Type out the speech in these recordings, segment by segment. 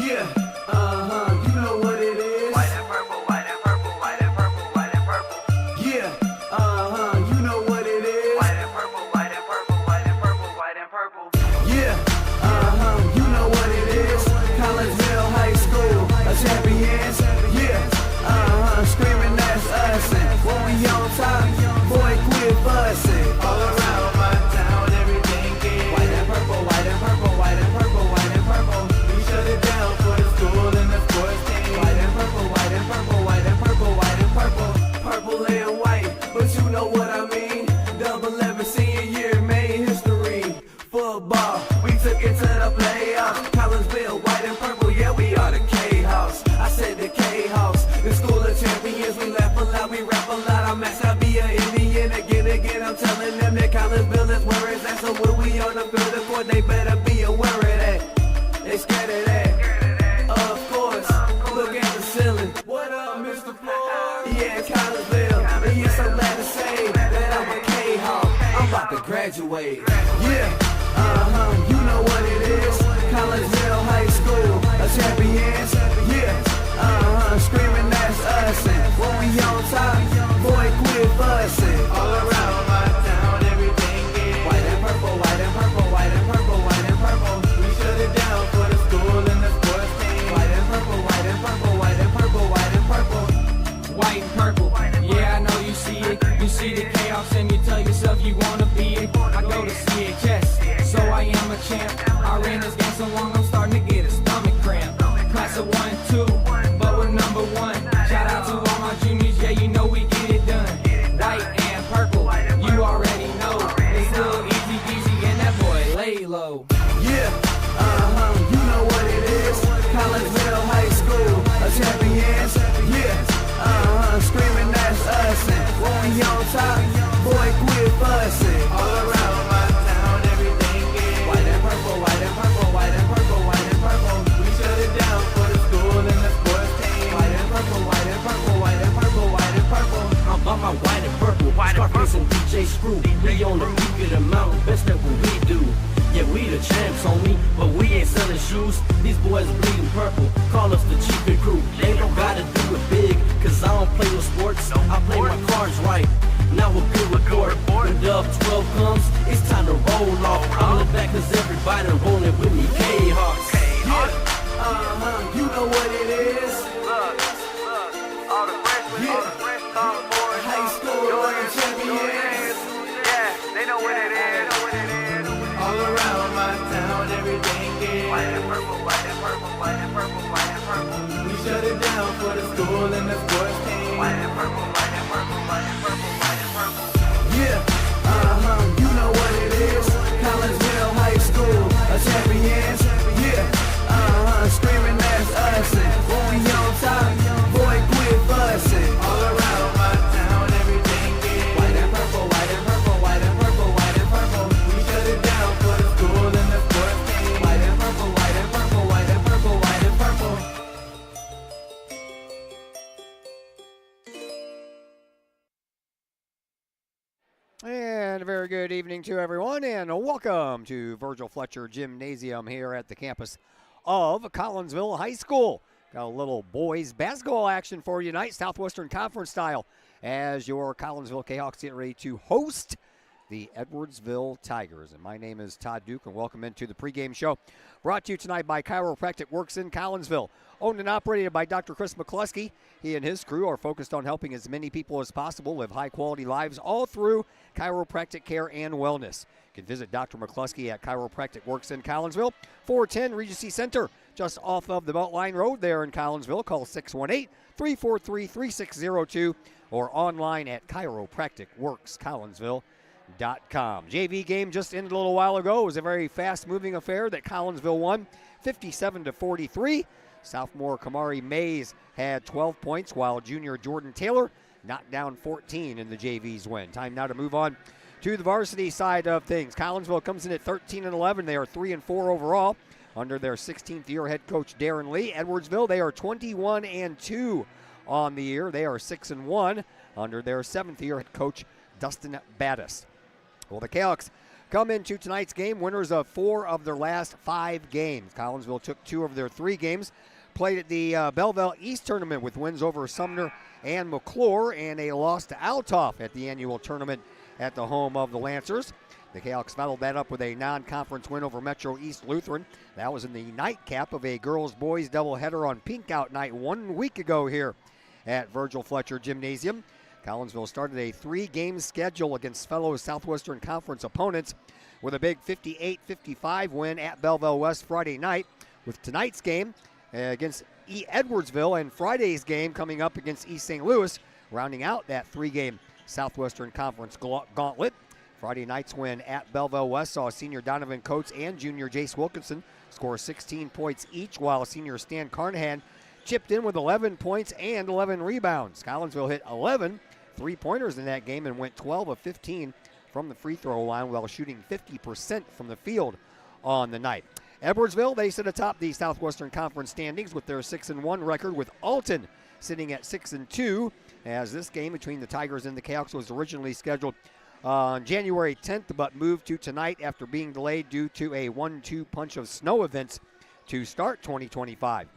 Yeah, you know what it is. White and purple, white and purple, white and purple, white and purple. Yeah, you know what it is. White and purple, white and purple, white and purple, white and purple. Yeah, you know what it is. Collegeville High School, a champions. Yeah, screaming that's us. And when we on top, boy, quit fussing. All around my town, everything is white and purple, white and purple, white and purple, white and purple. We shut it down for the school and the sports team. White and purple, white and purple, white and purple, white and purple. Purple and white, but you know what I mean. Double 11 senior year made history. Football, we took it to the playoffs. Collegeville, white and purple, yeah, we are the K-House. I said the K-House, the school of champions. We laugh a lot, we rap a lot. I'm asked to be an Indian again. I'm telling them that Collegeville is where it's at. So when we on the field of court, they better be aware of that. They scared of that. Of course, look at the ceiling. What up, Mr. Floyd? Yeah, Collegeville. And yes, I'm glad to say that I'm a K-Hawk. I'm about to graduate. Yeah, you know what it is. Collegeville High School, a champions. Yeah, screaming that's us. And when we on top, boy, quit fussing. All around my town, everything is white and purple, white and purple, white and purple, white and purple. We shut it down for the school and the sports team. White and purple, white and purple, white and purple, white and purple. White and purple, yeah, I know you see it. You see the chaos and you tell yourself you wanna be it. I go to CHS, so I am a champ. I ran this game so long I'm starting to get a stomach cramp. Class of 1 and 2, but we're number 1. Shout out to all my juniors, yeah, you know we get it done. White and purple, you already know. It's little easy peasy and that boy lay low. Yeah, you know what it is. Collegeville High School, a champions. Yeah, screaming that's us. And when we on top, boy, quit fussing. All around my town, everything is white and purple, white and purple, white and purple, white and purple. We shut it down for the school and the sports team. White and purple, white and purple, white and purple, white and purple. I'm on my white and purple, Scarface and DJ Screw. We on the peak of the mountain, best at what we do. Yeah, we the champs, homie, but we ain't selling shoes. These boys bleeding purple, call us the cheapin' crew. They don't gotta do it big, cause I don't play with sports. I play my cards right. Now a good report. When Dub 12 comes, it's time to roll off. I'm in the back cause everybody rolling with me, K-Hawks. Yeah, you know what it is. Look, all the freshmen, all the freshmen, all the boys. High school, champions. Yeah, they know what it is. All around my town, everything is White and purple, white and purple, white and purple, white and purple. we shut it down for the school and the sports team. White and purple, white and purple, white and purple, white and purple. Yeah, you know what it is. Collegeville High School, a champions. Yeah, screaming that's us. And when we on top, boy, quit fussing. All around my town, everything is white and purple, white and purple, white and purple, white and purple. We shut it down for the school and the sports team. White and purple, white and purple, white and purple, white and purple. And a very good evening to everyone, and welcome to Virgil Fletcher Gymnasium here at the campus of Collegeville High School. Got a little boys basketball action for you tonight, Southwestern Conference style, as your Collegeville Kahawks get ready to host the Edwardsville Tigers. And my name is Todd Duke, and welcome into the pregame show. Brought to you tonight by Chiropractic Works in Collegeville. Owned and operated by Dr. Chris McCluskey. He and his crew are focused on helping as many people as possible live high-quality lives all through chiropractic care and wellness. You can visit Dr. McCluskey at Chiropractic Works in Collegeville, 410 Regency Center, just off of the Beltline Road there in Collegeville. Call 618-343-3602 or online at chiropracticworkscollegeville.com. JV game just ended a little while ago. It was a very fast-moving affair that Collegeville won 57-43. Sophomore Kamari Mays had 12 points, while junior Jordan Taylor knocked down 14 in the JV's win. Time now to move on to the varsity side of things. Collegeville comes in at 13-11. They are 3-4 overall under their 16th-year head coach Darren Lee. Edwardsville, they are 21-2 on the year. They are 6-1 under their 7th-year head coach Dustin Battis. Well, the Kahawks come into tonight's game winners of 4 of their last 5 games. Collinsville took 2 of their 3 games, played at the Belleville East Tournament with wins over Sumner and McClure, and a loss to Altoff at the annual tournament at the home of the Lancers. The Cahoks followed that up with a non-conference win over Metro East Lutheran. That was in the nightcap of a girls-boys doubleheader on Pink Out Night 1 week ago here at Virgil Fletcher Gymnasium. Collinsville started a 3-game schedule against fellow Southwestern Conference opponents with a big 58-55 win at Belleville West Friday night, with tonight's game against Edwardsville and Friday's game coming up against East St. Louis, rounding out that 3-game Southwestern Conference gauntlet. Friday night's win at Belleville West saw senior Donovan Coates and junior Jace Wilkinson score 16 points each, while senior Stan Carnahan chipped in with 11 points and 11 rebounds. Collinsville hit 11 3-pointers in that game and went 12 of 15 from the free throw line while shooting 50% from the field on the night. Edwardsville, they sit atop the Southwestern Conference standings with their 6-1 record, with Alton sitting at 6-2, as this game between the Tigers and the Cahoks was originally scheduled on January 10th, but moved to tonight after being delayed due to a 1-2 punch of snow events to start 2025.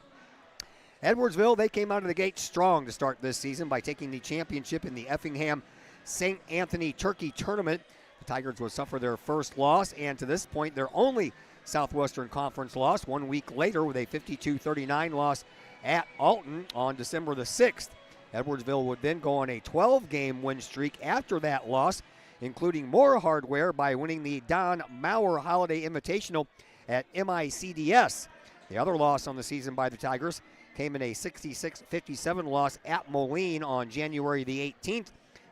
Edwardsville, they came out of the gate strong to start this season by taking the championship in the Effingham St. Anthony Turkey Tournament. The Tigers would suffer their first loss, and to this point, their only Southwestern Conference loss 1 week later with a 52-39 loss at Alton on December the 6th. Edwardsville would then go on a 12-game win streak after that loss, including more hardware by winning the Don Mauer Holiday Invitational at MICDS. The other loss on the season by the Tigers came in a 66-57 loss at Moline on January the 18th.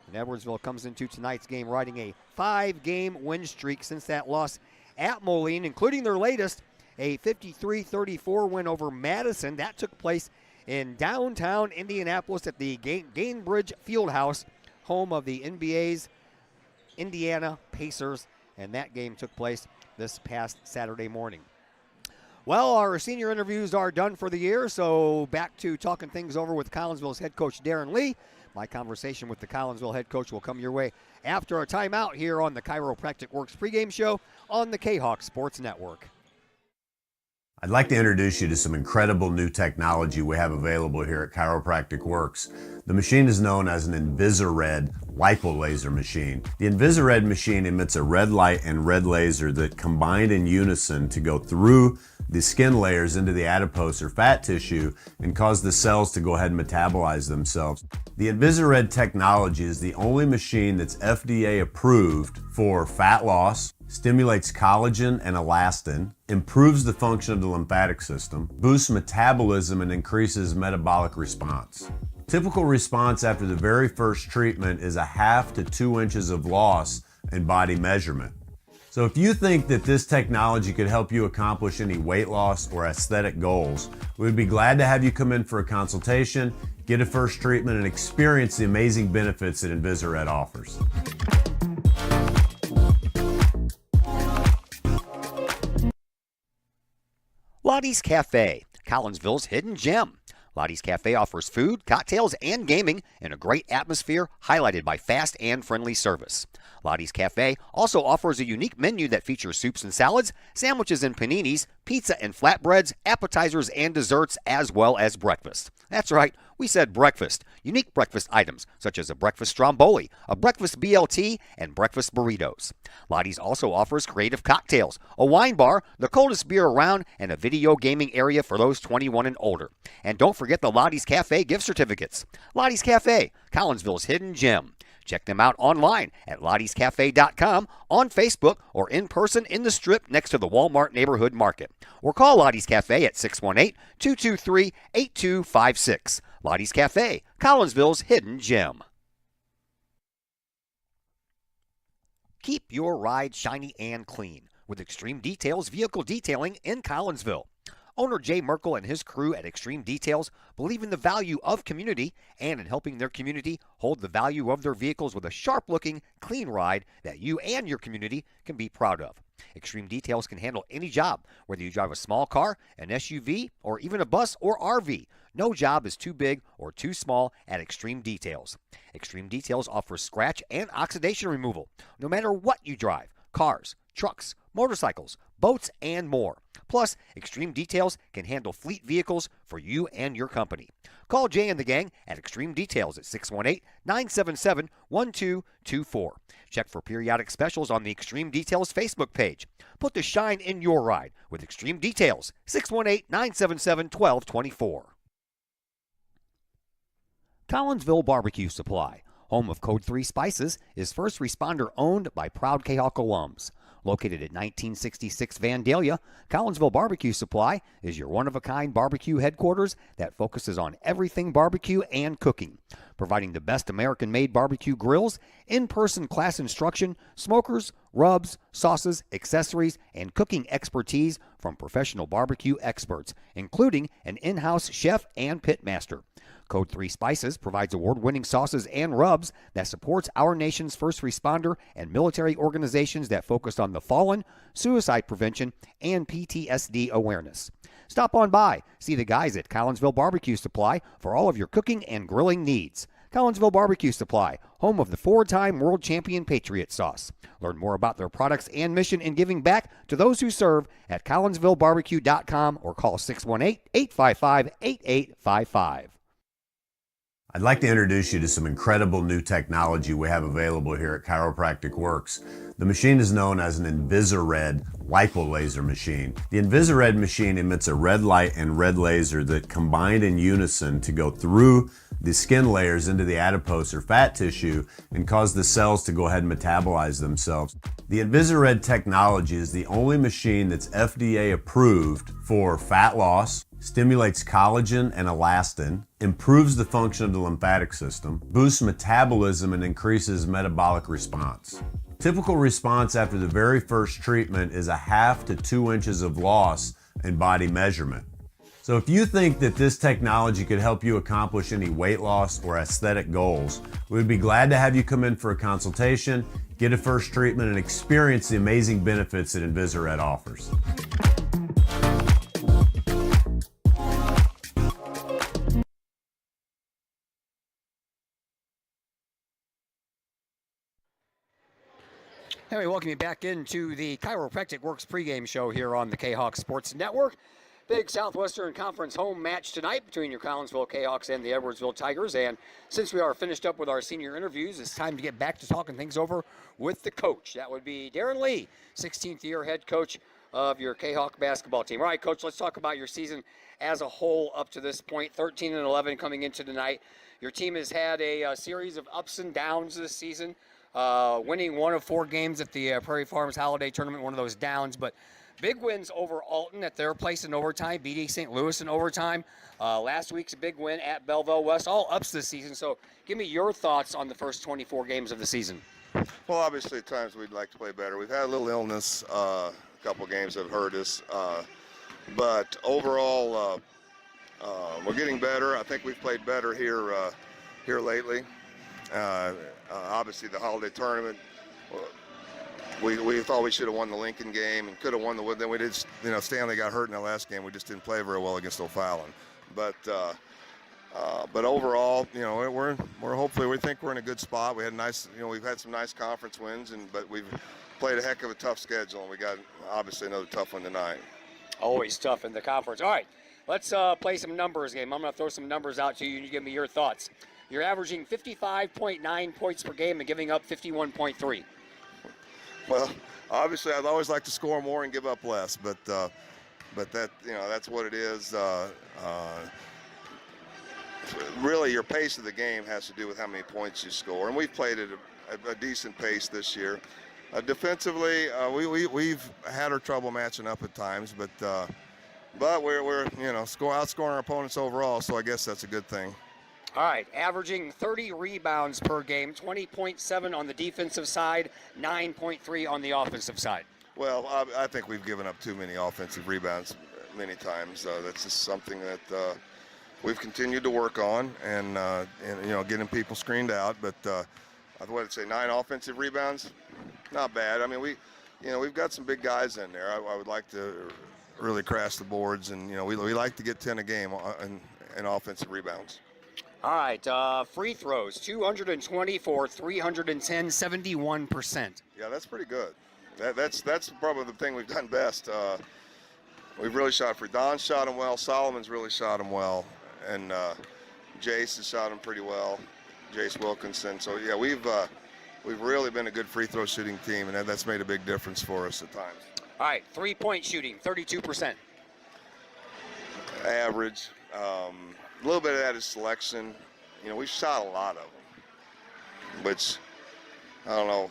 And Edwardsville comes into tonight's game riding a 5-game win streak since that loss at Moline, including their latest, a 53-34 win over Madison. That took place in downtown Indianapolis at the Gainbridge Fieldhouse, home of the NBA's Indiana Pacers, and that game took place this past Saturday morning. Well, our senior interviews are done for the year, so back to talking things over with Collinsville's head coach, Darren Lee. My conversation with the Collinsville head coach will come your way after a timeout here on the Chiropractic Works pregame show on the Kahok Sports Network. I'd like to introduce you to some incredible new technology we have available here at Chiropractic Works. The machine is known as an Invisired lipolaser machine. The Invisired machine emits a red light and red laser that combine in unison to go through the skin layers into the adipose or fat tissue and cause the cells to go ahead and metabolize themselves. The Invisired technology is the only machine that's FDA approved for fat loss, stimulates collagen and elastin, improves the function of the lymphatic system, boosts metabolism, and increases metabolic response. Typical response after the very first treatment is 1/2 to 2 inches of loss in body measurement. So if you think that this technology could help you accomplish any weight loss or aesthetic goals, we'd be glad to have you come in for a consultation, get a first treatment, and experience the amazing benefits that Invisired offers. Lottie's Cafe, Collinsville's hidden gem. Lottie's Cafe offers food, cocktails, and gaming in a great atmosphere highlighted by fast and friendly service. Lottie's Cafe also offers a unique menu that features soups and salads, sandwiches and paninis, pizza and flatbreads, appetizers and desserts, as well as breakfast. That's right, we said breakfast. Unique breakfast items such as a breakfast stromboli, a breakfast BLT, and breakfast burritos. Lottie's also offers creative cocktails, a wine bar, the coldest beer around, and a video gaming area for those 21 and older. And don't forget the Lottie's Cafe gift certificates. Lottie's Cafe, Collinsville's hidden gem. Check them out online at lottiescafe.com, on Facebook, or in person in the Strip next to the Walmart Neighborhood Market. Or call Lottie's Cafe at 618-223-8256. Lottie's Cafe, Collinsville's hidden gem. Keep your ride shiny and clean with Extreme Details Vehicle Detailing in Collinsville. Owner Jay Merkel and his crew at Extreme Details believe in the value of community and in helping their community hold the value of their vehicles with a sharp-looking, clean ride that you and your community can be proud of. Extreme Details can handle any job, whether you drive a small car, an SUV, or even a bus or RV. No job is too big or too small at Extreme Details. Extreme Details offers scratch and oxidation removal, no matter what you drive: cars, trucks, motorcycles, boats, and more. Plus, Extreme Details can handle fleet vehicles for you and your company. Call Jay and the gang at Extreme Details at 618-977-1224. Check for periodic specials on the Extreme Details Facebook page. Put the shine in your ride with Extreme Details, 618-977-1224. Collinsville Barbecue Supply, home of Code 3 Spices, is first responder owned by proud Kahok alums. Located at 1966 Vandalia, Collinsville Barbecue Supply is your one-of-a-kind barbecue headquarters that focuses on everything barbecue and cooking, providing the best American-made barbecue grills, in-person class instruction, smokers, rubs, sauces, accessories, and cooking expertise from professional barbecue experts, including an in-house chef and pitmaster. Code 3 Spices provides award-winning sauces and rubs that supports our nation's first responder and military organizations that focus on the fallen, suicide prevention, and PTSD awareness. Stop on by, see the guys at Collinsville Barbecue Supply for all of your cooking and grilling needs. Collinsville Barbecue Supply, home of the 4-time world champion Patriot Sauce. Learn more about their products and mission in giving back to those who serve at collinsvillebarbecue.com or call 618-855-8855. I'd like to introduce you to some incredible new technology we have available here at Chiropractic Works. The machine is known as an Invisared lipolaser machine. The Invisared machine emits a red light and red laser that combine in unison to go through the skin layers into the adipose or fat tissue and cause the cells to go ahead and metabolize themselves. The Invisared technology is the only machine that's FDA approved for fat loss, stimulates collagen and elastin, improves the function of the lymphatic system, boosts metabolism, and increases metabolic response. Typical response after the very first treatment is 1/2 to 2 inches of loss in body measurement. So if you think that this technology could help you accomplish any weight loss or aesthetic goals, we would be glad to have you come in for a consultation, get a first treatment, and experience the amazing benefits that Invisared offers. Hey, we welcome you back into the Chiropractic Works pregame show here on the Kahok Sports Network. Big Southwestern Conference home match tonight between your Collinsville Kahawks and the Edwardsville Tigers. And since we are finished up with our senior interviews, it's time to get back to talking things over with the coach. That would be Darren Lee, 16th year head coach of your Kahawk basketball team. All right, Coach, let's talk about your season as a whole up to this point, 13-11 coming into tonight. Your team has had a series of ups and downs this season. Winning 1 of 4 games at the Prairie Farms Holiday Tournament, one of those downs, but big wins over Alton at their place in overtime, beating St. Louis in overtime. Last week's big win at Belleville West, all ups this season. So give me your thoughts on the first 24 games of the season. Well, obviously at times we'd like to play better. We've had a little illness, a couple games have hurt us, but overall we're getting better. I think we've played better here lately. Obviously the holiday tournament, we thought we should have won the Lincoln game and could have won then we did. Stanley got hurt in the last game. We just didn't play very well against O'Fallon. But overall, we're hopefully, we think we're in a good spot. We had we've had some nice conference wins, but we've played a heck of a tough schedule, and we got obviously another tough one tonight. Always tough in the conference. All right, let's play some numbers game. I'm going to throw some numbers out to you and you give me your thoughts. You're averaging 55.9 points per game and giving up 51.3. Well, obviously, I'd always like to score more and give up less, but that that's what it is. Really, your pace of the game has to do with how many points you score, and we've played at a decent pace this year. Defensively, we've had our trouble matching up at times, but we're outscoring our opponents overall, so I guess that's a good thing. All right, averaging 30 rebounds per game, 20.7 on the defensive side, 9.3 on the offensive side. Well, I think we've given up too many offensive rebounds many times. That's just something that we've continued to work on, and getting people screened out. But I would say 9 offensive rebounds, not bad. I mean, we've got some big guys in there. I would like to really crash the boards, and we like to get 10 a game in offensive rebounds. All right, free throws, 220 for 310, 71%. Yeah, that's pretty good. That's probably the thing we've done best. We've really shot free. Don shot him well. Solomon's really shot him well, and Jace has shot him pretty well. Jace Wilkinson. So yeah, we've really been a good free throw shooting team, and that's made a big difference for us at times. All right, 3-point shooting, 32%. Average. A little bit of that is selection. You know, we've shot a lot of them, which I don't know.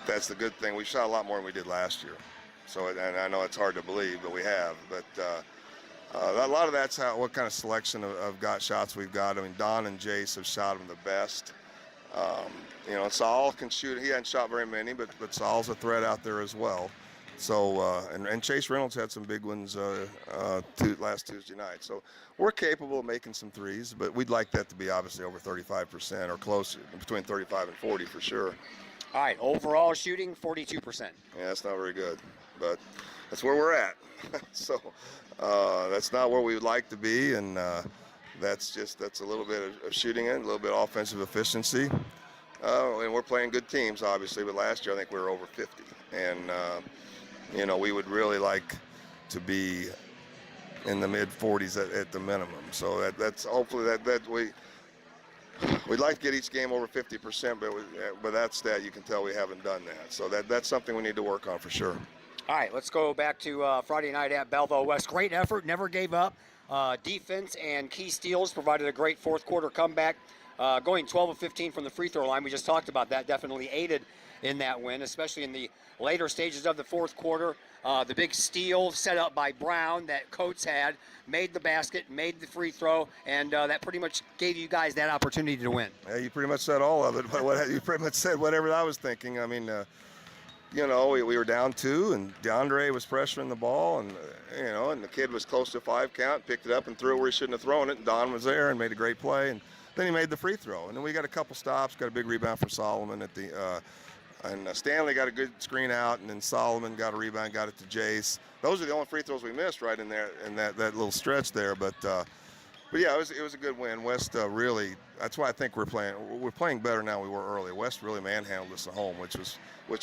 That's the good thing. We shot a lot more than we did last year. So, and I know it's hard to believe, but we have. But a lot of that's what kind of selection of shots we've got. I mean, Don and Jace have shot them the best. You know, Saul can shoot. He hasn't shot very many, but Saul's a threat out there as well. So, and Chase Reynolds had some big ones last Tuesday night. So we're capable of making some threes, but we'd like that to be obviously over 35% or close, between 35 and 40 for sure. All right, overall shooting, 42%. Yeah, that's not very good, but that's where we're at. So that's not where we would like to be, and that's a little bit of shooting in, a little bit of offensive efficiency. And we're playing good teams, obviously, but last year I think we were over 50. And, you know, we would really like to be in the mid-40s at the minimum. So that's hopefully we'd like to get each game over 50%, but that stat you can tell we haven't done that. So that's something we need to work on for sure. All right, let's go back to Friday night at Belleville West. Great effort, never gave up. Defense and key steals provided a great fourth quarter comeback. Going 12 of 15 from the free throw line, we just talked about that, definitely aided in that win, especially in the later stages of the fourth quarter. The big steal set up by Brown that Coates had, made the basket, made the free throw, and that pretty much gave you guys that opportunity to win. Yeah, you pretty much said all of it, but you pretty much said whatever I was thinking. I mean, you know, we were down 2, and DeAndre was pressuring the ball, and, you know, and the kid was close to a 5 count, picked it up and threw it where he shouldn't have thrown it, and Don was there and made a great play, and then he made the free throw. And then we got a couple stops, got a big rebound for Solomon at the and Stanley got a good screen out, and then Solomon got a rebound, got it to Jace. Those are the only free throws we missed right in there in that little stretch there. But yeah, it was a good win. West really, that's why I think we're playing better now than we were earlier. West really manhandled us at home, which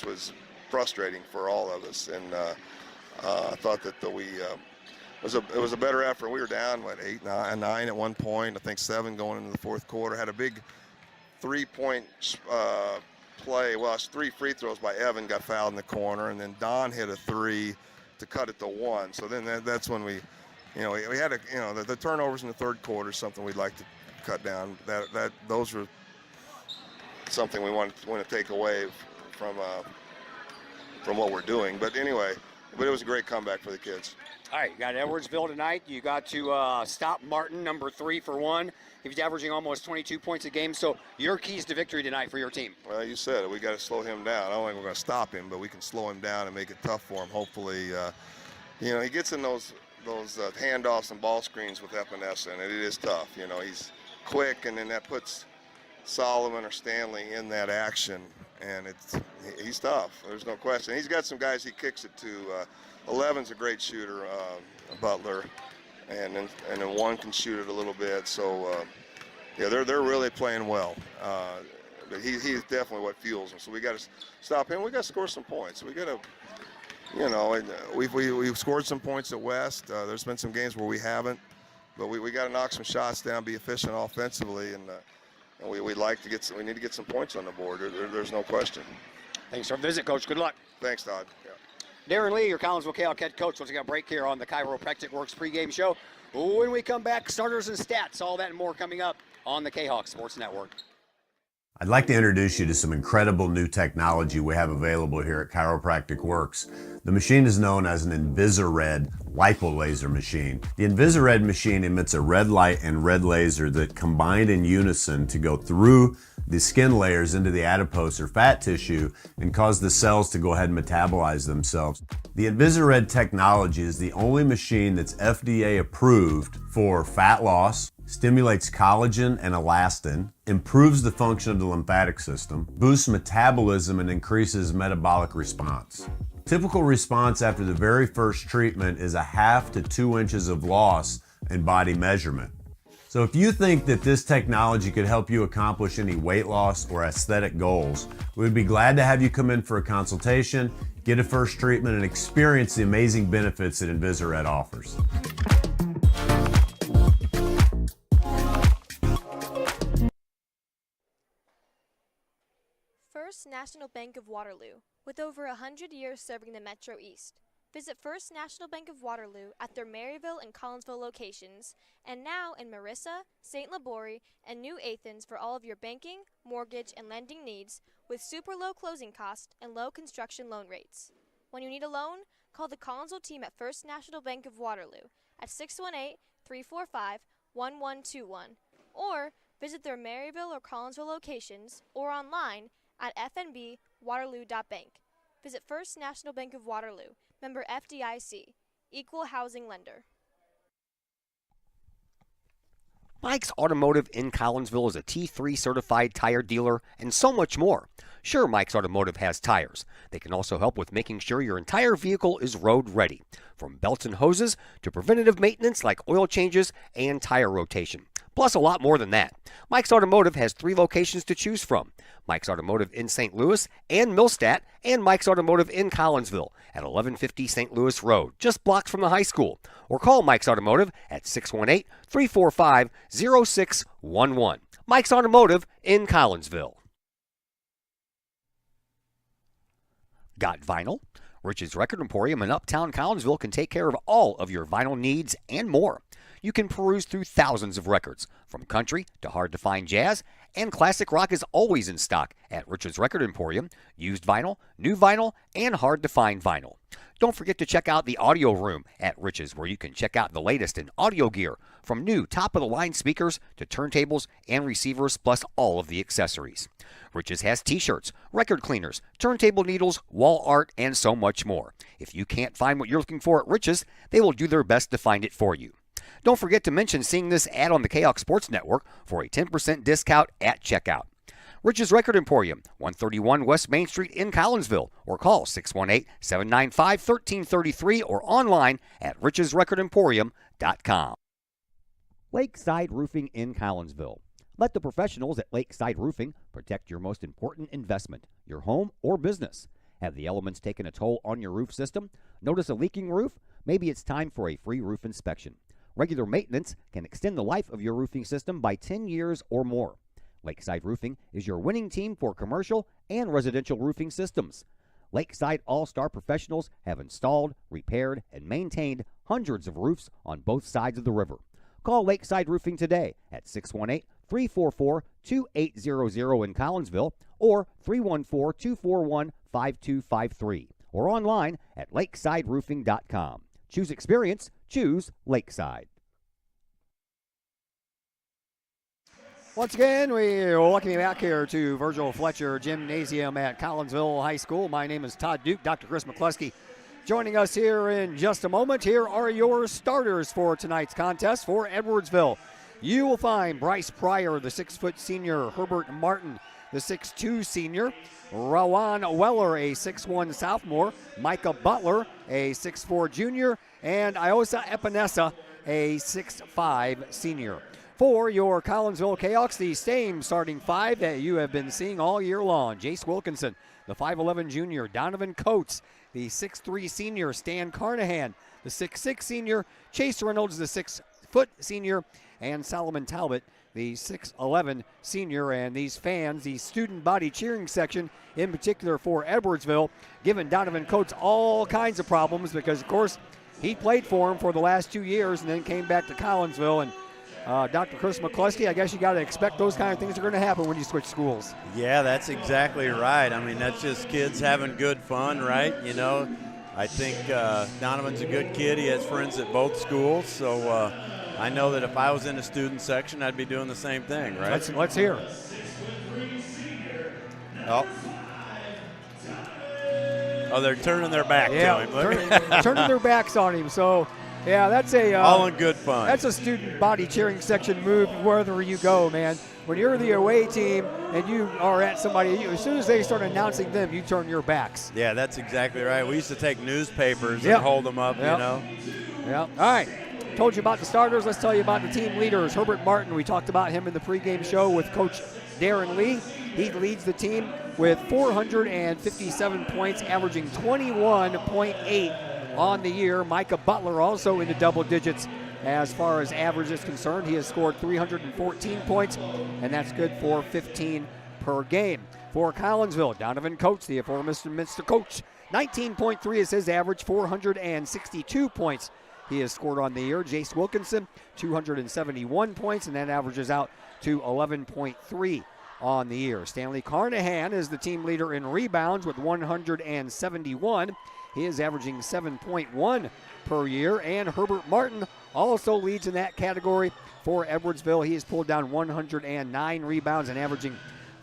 was frustrating for all of us. And I thought that it was a better effort. We were down 8, 9 at one point. I think 7 going into the fourth quarter. Had a big 3-point play. Well, it's 3 free throws by Evan, got fouled in the corner, and then Don hit a 3 to cut it to 1. So then that's when we had the turnovers in the third quarter, something we'd like to cut down. Those were something we want to take away from what we're doing. But anyway, it was a great comeback for the kids. All right, you got Edwardsville tonight. You got to stop Martin, number 3 for 1. He's averaging almost 22 points a game. So your keys to victory tonight for your team. Well, you said it. We got to slow him down. I don't think we're going to stop him, but we can slow him down and make it tough for him. Hopefully, you know, he gets in those handoffs and ball screens with Epinesa, and it is tough. You know, he's quick, and then that puts Solomon or Stanley in that action, and he's tough. There's no question. He's got some guys he kicks it to. 11's a great shooter, Butler, and then 1 can shoot it a little bit. So yeah, they're really playing well. But he's definitely what fuels them. So we got to stop him. We got to score some points. We got to, you know, we've scored some points at West. There's been some games where we haven't, but we got to knock some shots down, be efficient offensively, and we need to get some points on the board. There's no question. Thanks for the visit, Coach. Good luck. Thanks, Todd. Yeah. Darren Lee, your Collinsville Kahok head coach. Once we got a break here on the Chiropractic Works pregame show. When we come back, starters and stats, all that and more coming up on the Kahok Sports Network. I'd like to introduce you to some incredible new technology we have available here at Chiropractic Works. The machine is known as an Invisared lipolaser machine. The Invisared machine emits a red light and red laser that combine in unison to go through the skin layers into the adipose or fat tissue and cause the cells to go ahead and metabolize themselves. The Invisared technology is the only machine that's FDA approved for fat loss, stimulates collagen and elastin, improves the function of the lymphatic system, boosts metabolism, and increases metabolic response. Typical response after the very first treatment is 1/2 to 2 inches of loss in body measurement. So if you think that this technology could help you accomplish any weight loss or aesthetic goals, we would be glad to have you come in for a consultation, get a first treatment, and experience the amazing benefits that Invisaret offers. First National Bank of Waterloo, with over 100 years serving the Metro East. Visit First National Bank of Waterloo at their Maryville and Collinsville locations, and now in Marissa, St. Laborie, and New Athens for all of your banking, mortgage, and lending needs with super low closing costs and low construction loan rates. When you need a loan, call the Collinsville team at First National Bank of Waterloo at 618-345-1121 or visit their Maryville or Collinsville locations or online at fnbwaterloo.bank. Visit First National Bank of Waterloo, member FDIC, equal housing lender. Mike's Automotive in Collinsville is a T3 certified tire dealer and so much more. Sure, Mike's Automotive has tires. They can also help with making sure your entire vehicle is road ready, from belts and hoses to preventative maintenance like oil changes and tire rotation. Plus a lot more than that. Mike's Automotive has 3 locations to choose from. Mike's Automotive in St. Louis and Millstadt, and Mike's Automotive in Collinsville at 1150 St. Louis Road, just blocks from the high school. Or call Mike's Automotive at 618-345-0611. Mike's Automotive in Collinsville. Got vinyl? Rich's Record Emporium in Uptown Collinsville can take care of all of your vinyl needs and more. You can peruse through thousands of records, from country to hard-to-find jazz, and classic rock is always in stock at Rich's Record Emporium, used vinyl, new vinyl, and hard-to-find vinyl. Don't forget to check out the audio room at Rich's, where you can check out the latest in audio gear, from new top-of-the-line speakers to turntables and receivers, plus all of the accessories. Rich's has t-shirts, record cleaners, turntable needles, wall art, and so much more. If you can't find what you're looking for at Rich's, they will do their best to find it for you. Don't forget to mention seeing this ad on the Kahok Sports Network for a 10% discount at checkout. Rich's Record Emporium, 131 West Main Street in Collinsville, or call 618-795-1333 or online at richesrecordemporium.com. Lakeside Roofing in Collinsville. Let the professionals at Lakeside Roofing protect your most important investment, your home or business. Have the elements taken a toll on your roof system? Notice a leaking roof? Maybe it's time for a free roof inspection. Regular maintenance can extend the life of your roofing system by 10 years or more. Lakeside Roofing is your winning team for commercial and residential roofing systems. Lakeside All-Star professionals have installed, repaired, and maintained hundreds of roofs on both sides of the river. Call Lakeside Roofing today at 618-344-2800 in Collinsville or 314-241-5253 or online at lakesideroofing.com. Choose experience. Choose Lakeside. Once again, we welcome you back here to Virgil Fletcher Gymnasium at Collinsville High School. My name is Todd Duke. Dr. Chris McCluskey joining us here in just a moment. Here are your starters for tonight's contest for Edwardsville. You will find Bryce Pryor, the 6-foot senior, Herbert Martin, the 6'2 senior, Rowan Weller, a 6'1 sophomore, Micah Butler, a 6'4 junior, and Iosa Epinesa, a 6'5 senior. For your Collinsville Chaos, the same starting 5 that you have been seeing all year long. Jace Wilkinson, the 5'11 junior, Donovan Coates, the 6'3 senior, Stan Carnahan, the 6'6 senior, Chase Reynolds, the 6-foot senior, and Solomon Talbot, the 6'11 senior. And these fans, the student body cheering section, in particular for Edwardsville, giving Donovan Coates all kinds of problems because, of course, he played for him for the last 2 years and then came back to Collinsville. And Dr. Chris McCluskey, I guess you got to expect those kind of things are going to happen when you switch schools. Yeah, that's exactly right. I mean, that's just kids having good fun, right? You know, I think Donovan's a good kid. He has friends at both schools, so I know that if I was in the student section, I'd be doing the same thing, right? Let's hear. Oh, they're turning their back to him. Turning their backs on him. So, yeah, that's all in good fun. That's a student body cheering section move wherever you go, man. When you're the away team and you are at somebody, as soon as they start announcing them, you turn your backs. Yeah, that's exactly right. We used to take newspapers and hold them up, you know. Yeah. All right. Told you about the starters. Let's tell you about the team leaders. Herbert Martin, we talked about him in the pregame show with Coach Darren Lee. He leads the team with 457 points, averaging 21.8 on the year. Micah Butler also in the double digits as far as average is concerned. He has scored 314 points, and that's good for 15 per game. For Collinsville, Donovan Coates, the aforementioned Mr. Coach, 19.3 is his average, 462 points he has scored on the year. Jace Wilkinson, 271 points, and that averages out to 11.3 on the year. Stanley Carnahan is the team leader in rebounds with 171. He is averaging 7.1 per year, and Herbert Martin also leads in that category for Edwardsville. He has pulled down 109 rebounds and averaging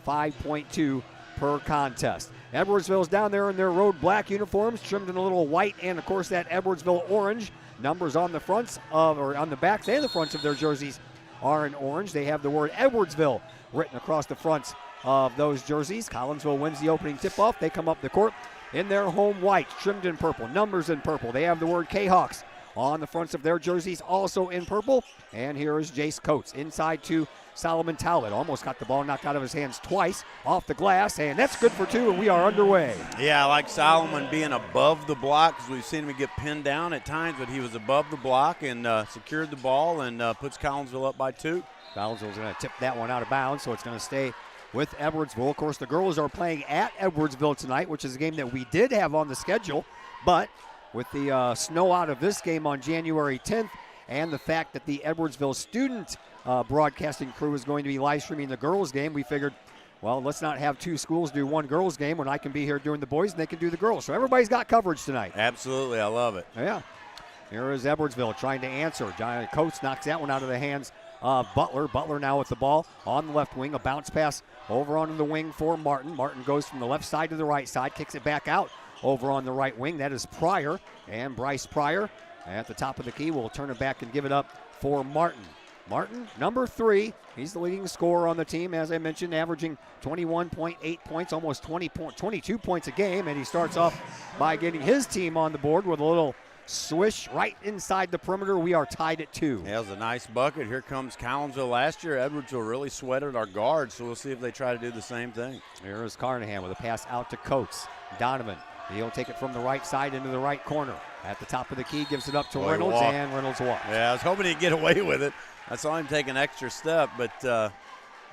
5.2 per contest. Edwardsville's down there in their road black uniforms, trimmed in a little white and, of course, that Edwardsville orange. Numbers on the fronts of, or on the backs and the fronts of their jerseys are in orange. They have the word Edwardsville written across the fronts of those jerseys. Collinsville wins the opening tip-off. They come up the court in their home white, trimmed in purple, numbers in purple. They have the word Kahawks on the fronts of their jerseys, also in purple. And here is Jace Coates inside to Solomon Talbot. Almost got the ball knocked out of his hands twice off the glass, and that's good for two, and we are underway. Yeah, I like Solomon being above the block because we've seen him get pinned down at times, but he was above the block and secured the ball and puts Collinsville up by 2. Collinsville's going to tip that one out of bounds, so it's going to stay with Edwardsville. Of course, the girls are playing at Edwardsville tonight, which is a game that we did have on the schedule, but with the snow out of this game on January 10th and the fact that the Edwardsville student broadcasting crew is going to be live streaming the girls game, we figured, well, let's not have two schools do one girls game when I can be here doing the boys and they can do the girls. So everybody's got coverage tonight. Absolutely, I love it. Yeah. Here is Edwardsville trying to answer. John Coates knocks that one out of the hands of Butler. Butler now with the ball on the left wing. A bounce pass over onto the wing for Martin. Martin goes from the left side to the right side, kicks it back out over on the right wing. That is Pryor, and Bryce Pryor at the top of the key will turn it back and give it up for Martin. Martin, number 3, he's the leading scorer on the team, as I mentioned, averaging 21.8 points, almost 22 points a game, and he starts off by getting his team on the board with a little swish right inside the perimeter. We are tied at 2. Yeah, it was a nice bucket. Here comes Collinsville. Last year, Edwardsville really sweated our guards, so we'll see if they try to do the same thing. Here is Carnahan with a pass out to Coates. Donovan, he'll take it from the right side into the right corner. At the top of the key, gives it up to Reynolds, and Reynolds walks. Yeah, I was hoping he'd get away with it. I saw him take an extra step, but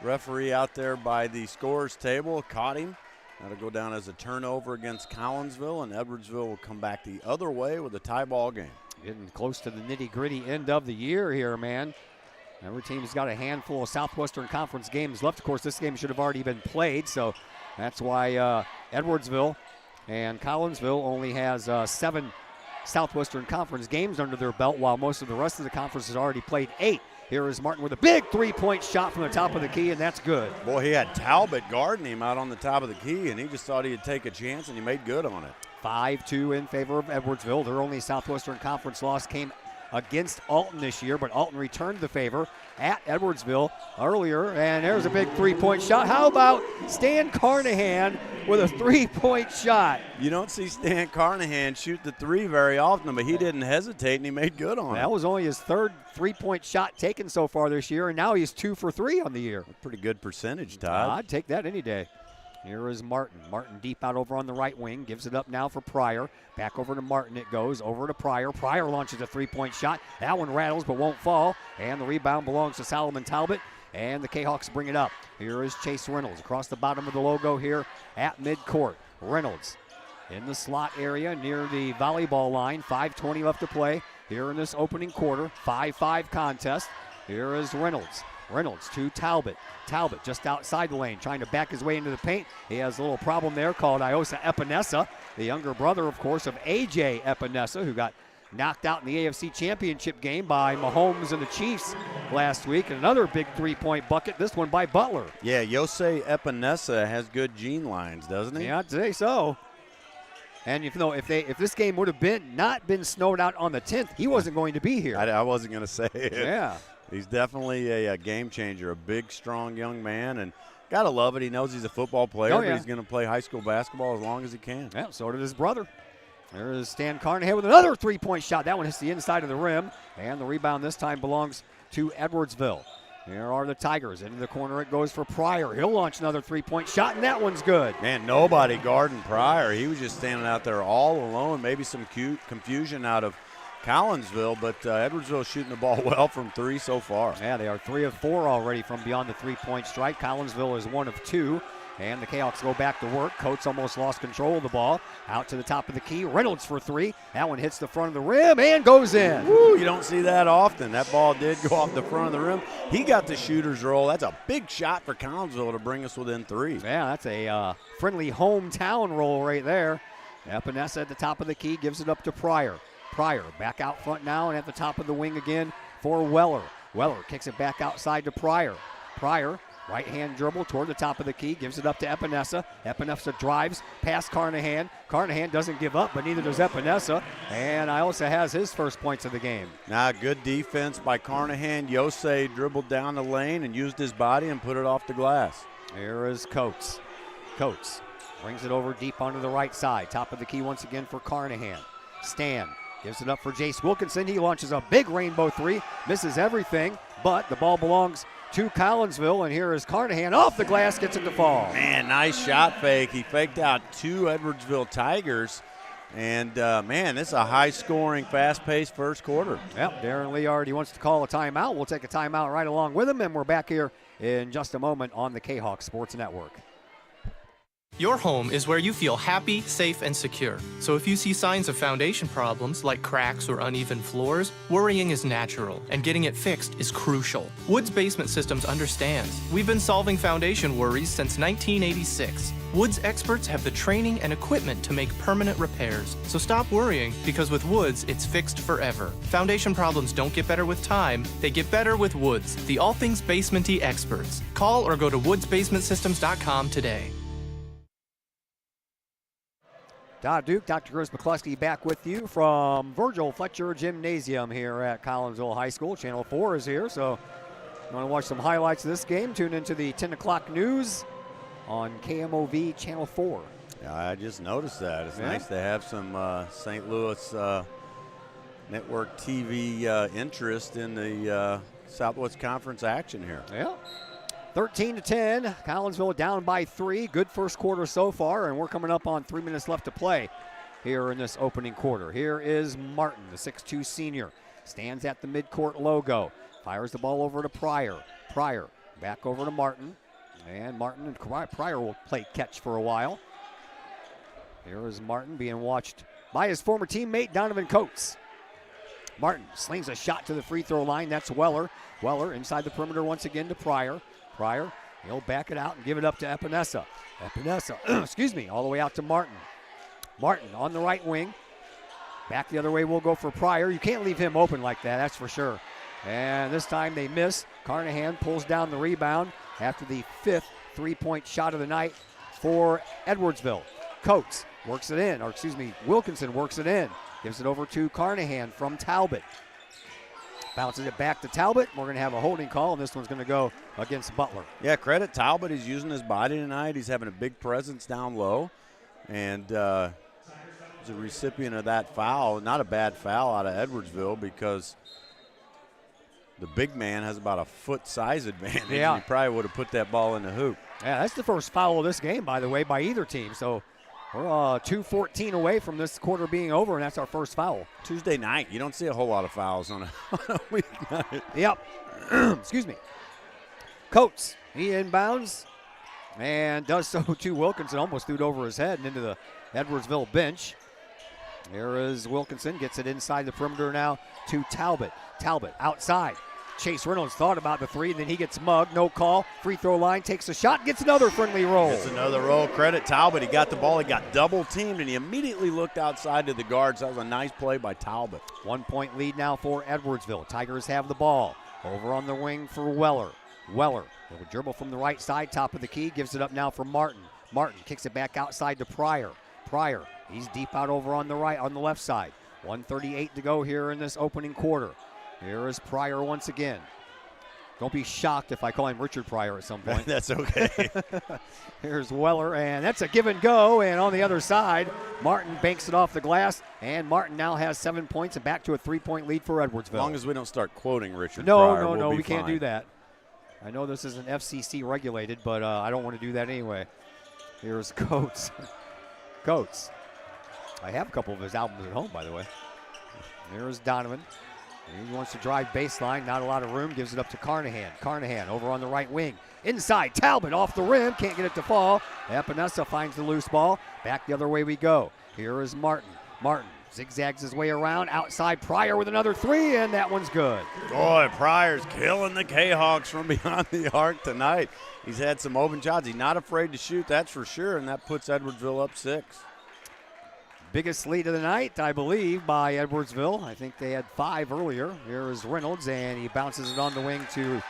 referee out there by the scorer's table caught him. That'll go down as a turnover against Collinsville, and Edwardsville will come back the other way with a tie ball game. Getting close to the nitty-gritty end of the year here, man. Every team's got a handful of Southwestern Conference games left. Of course, this game should have already been played, so that's why Edwardsville and Collinsville only has 7 Southwestern Conference games under their belt, while most of the rest of the conference has already played 8. Here is Martin with a big three-point shot from the top of the key, and that's good. Boy, he had Talbot guarding him out on the top of the key, and he just thought he'd take a chance, and he made good on it. 5-2 in favor of Edwardsville. Their only Southwestern Conference loss came against Alton this year, but Alton returned the favor at Edwardsville earlier, and there's a big three-point shot. How about Stan Carnahan with a three-point shot? You don't see Stan Carnahan shoot the 3 very often, but he didn't hesitate, and he made good on it. That was only his 3rd three-point shot taken so far this year, and now he's 2 for 3 on the year. A pretty good percentage, Todd. I'd take that any day. Here is Martin. Martin deep out over on the right wing. Gives it up now for Pryor. Back over to Martin it goes. Over to Pryor. Pryor launches a three-point shot. That one rattles but won't fall. And the rebound belongs to Solomon Talbot. And the Kahawks bring it up. Here is Chase Reynolds across the bottom of the logo here at midcourt. Reynolds in the slot area near the volleyball line. 5:20 left to play here in this opening quarter. 5-5 contest. Here is Reynolds. Reynolds to Talbot. Talbot just outside the lane, trying to back his way into the paint. He has a little problem there called Iosa Epinesa, the younger brother, of course, of A.J. Epinesa, who got knocked out in the AFC Championship game by Mahomes and the Chiefs last week. And another big three-point bucket, this one by Butler. Yeah, Jose Epinesa has good gene lines, doesn't he? Yeah, I'd say so. And if this game would have not been snowed out on the 10th, he wasn't going to be here. I wasn't going to say it. Yeah. He's definitely a game changer, a big, strong young man, and got to love it. He knows he's a football player, Oh, yeah. but he's going to play high school basketball as long as he can. Yeah, so did his brother. There's Stan Carnahan with another three-point shot. That one hits the inside of the rim, and the rebound this time belongs to Edwardsville. Here are the Tigers. Into the corner it goes for Pryor. He'll launch another three-point shot, and that one's good. Man, nobody guarding Pryor. He was just standing out there all alone. Maybe some confusion out of Collinsville, but Edwardsville shooting the ball well from three so far. Yeah, they are 3 of 4 already from beyond the three-point strike. Collinsville is 1 of 2. And the Cahoks go back to work. Coates almost lost control of the ball. Out to the top of the key. Reynolds for 3. That one hits the front of the rim and goes in. Woo, you don't see that often. That ball did go off the front of the rim. He got the shooter's roll. That's a big shot for Collinsville to bring us within 3. Yeah, that's a friendly hometown roll right there. Epinesa at the top of the key gives it up to Pryor. Pryor back out front now and at the top of the wing again for Weller. Weller kicks it back outside to Pryor. Pryor, right-hand dribble toward the top of the key, gives it up to Epinesa. Epinesa drives past Carnahan. Carnahan doesn't give up, but neither does Epinesa. And Iosa has his first points of the game. Now, good defense by Carnahan. Yosei dribbled down the lane and used his body and put it off the glass. Here is Coates. Coates brings it over deep onto the right side. Top of the key once again for Carnahan. Stan gives it up for Jace Wilkinson. He launches a big rainbow three, misses everything, but the ball belongs to Collinsville, and here is Carnahan off the glass, gets it to fall. Man, nice shot fake. He faked out 2 Edwardsville Tigers, and man, this is a high-scoring, fast-paced first quarter. Yep, Darren Lee already wants to call a timeout. We'll take a timeout right along with him, and we're back here in just a moment on the Kahok Sports Network. Your home is where you feel happy, safe, and secure. So if you see signs of foundation problems like cracks or uneven floors, worrying is natural, and getting it fixed is crucial. Woods Basement Systems understands. We've been solving foundation worries since 1986. Woods experts have the training and equipment to make permanent repairs. So stop worrying, because with Woods, it's fixed forever. Foundation problems don't get better with time, they get better with Woods, the all things basement-y experts. Call or go to woodsbasementsystems.com today. Todd Duke, Dr. Chris McCluskey back with you from Virgil Fletcher Gymnasium here at Collinsville High School. Channel 4 is here, so if you want to watch some highlights of this game, tune into the 10 o'clock news on KMOV Channel 4. Yeah, I just noticed that. It's nice to have some St. Louis Network TV interest in the Southwest Conference action here. Yeah. 13-10, Collinsville down by 3. Good first quarter so far, and we're coming up on 3 minutes left to play here in this opening quarter. Here is Martin, the 6'2 senior. Stands at the midcourt logo. Fires the ball over to Pryor. Pryor back over to Martin. And Martin and Pryor will play catch for a while. Here is Martin being watched by his former teammate, Donovan Coates. Martin slings a shot to the free throw line. That's Weller. Weller inside the perimeter once again to Pryor. Pryor, he'll back it out and give it up to Epinesa. Epinesa, excuse me, all the way out to Martin. Martin on the right wing. Back the other way will go for Pryor. You can't leave him open like that, that's for sure. And this time they miss. Carnahan pulls down the rebound after the 5th three-point shot of the night for Edwardsville. Coates works it in, or excuse me, Wilkinson works it in. Gives it over to Carnahan from Talbot. Bounces it back to Talbot. We're going to have a holding call, and this one's going to go against Butler. Yeah, credit Talbot. He's using his body tonight. He's having a big presence down low. And he's a recipient of that foul. Not a bad foul out of Edwardsville because the big man has about a foot size advantage. Yeah. And he probably would have put that ball in the hoop. Yeah, that's the first foul of this game, by the way, by either team. So we're 2:14 away from this quarter being over, and that's our first foul. Tuesday night, you don't see a whole lot of fouls on a weeknight. Yep. Excuse me. Coates, he inbounds and does so to Wilkinson. Almost threw it over his head and into the Edwardsville bench. Here is Wilkinson, gets it inside the perimeter now to Talbot. Talbot outside. Chase Reynolds thought about the three, then he gets mugged, no call. Free throw line, takes a shot, gets another friendly roll. Gets another roll. Credit Talbot. He got the ball, he got double teamed, and he immediately looked outside to the guards. That was a nice play by Talbot. 1 point lead now for Edwardsville. Tigers have the ball. Over on the wing for Weller. Weller with a dribble from the right side, top of the key, gives it up now for Martin. Martin kicks it back outside to Pryor. Pryor, he's deep out over on the right, on the left side. 1:38 to go here in this opening quarter. Here is Pryor once again. Don't be shocked if I call him Richard Pryor at some point. That's okay. Here's Weller, and that's a give and go. And on the other side, Martin banks it off the glass, and Martin now has 7 points and back to a 3-point lead for Edwardsville. As long as we don't start quoting Richard Pryor, No, we'll we can't fine. do that. I know this isn't FCC regulated, but I don't want to do that anyway. Here's Coates. Coates. I have a couple of his albums at home, by the way. There's Donovan. He wants to drive baseline, not a lot of room, gives it up to Carnahan. Carnahan over on the right wing. Inside, Talbot off the rim, can't get it to fall. Epinesa finds the loose ball. Back the other way we go. Here is Martin. Martin zigzags his way around. Outside, Pryor with another three, and that one's good. Boy, Pryor's killing the Kahawks from behind the arc tonight. He's had some open shots. He's not afraid to shoot, that's for sure, and that puts Edwardsville up 6. Biggest lead of the night, I believe, by Edwardsville. I think they had 5 earlier. Here is Reynolds, and he bounces it on the wing to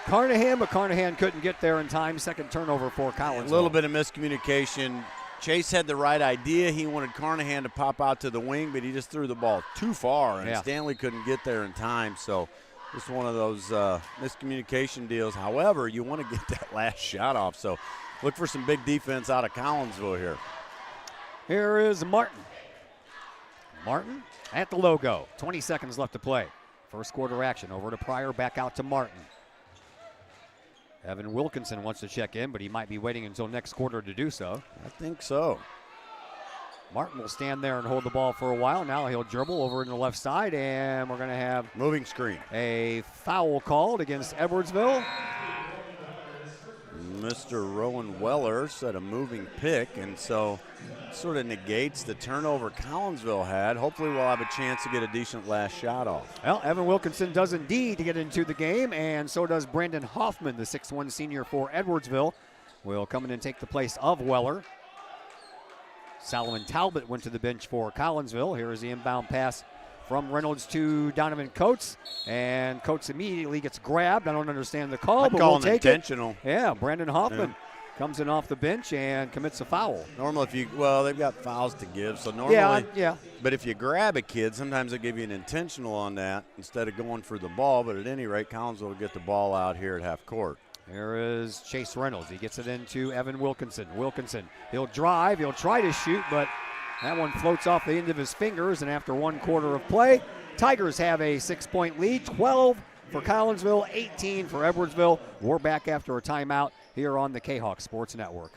Carnahan, but Carnahan couldn't get there in time. Second turnover for Collinsville. A little bit of miscommunication. Chase had the right idea. He wanted Carnahan to pop out to the wing, but he just threw the ball too far, and Stanley couldn't get there in time. So just one of those miscommunication deals. However, you want to get that last shot off. So look for some big defense out of Collinsville here. Here is Martin. Martin at the logo. 20 seconds left to play. First quarter action. Over to Pryor, back out to Martin. Evan Wilkinson wants to check in, but he might be waiting until next quarter to do so. I think so. Martin will stand there and hold the ball for a while. Now he'll dribble over in the left side, and we're going to have moving screen. A foul called against Edwardsville. Mr. Rowan Weller set a moving pick, and so sort of negates the turnover Collinsville had. Hopefully we'll have a chance to get a decent last shot off. Well, Evan Wilkinson does indeed to get into the game, and so does Brandon Hoffman, the 6'1 senior for Edwardsville, will come in and take the place of Weller. Solomon Talbot went to the bench for Collinsville. Here is the inbound pass from Reynolds to Donovan Coates, and Coates immediately gets grabbed. I don't understand the call, but we'll take intentional. it. Yeah, Brandon Hoffman comes in off the bench and commits a foul. Normally, they've got fouls to give, so normally, yeah. But if you grab a kid, sometimes they give you an intentional on that instead of going for the ball. But at any rate, Collinsville will get the ball out here at half court. Here is Chase Reynolds. He gets it into Evan Wilkinson. Wilkinson, he'll drive, he'll try to shoot, but that one floats off the end of his fingers, and after 1 quarter of play, Tigers have a 6-point lead, 12 for Collinsville, 18 for Edwardsville. We're back after a timeout here on the Kahok Sports Network.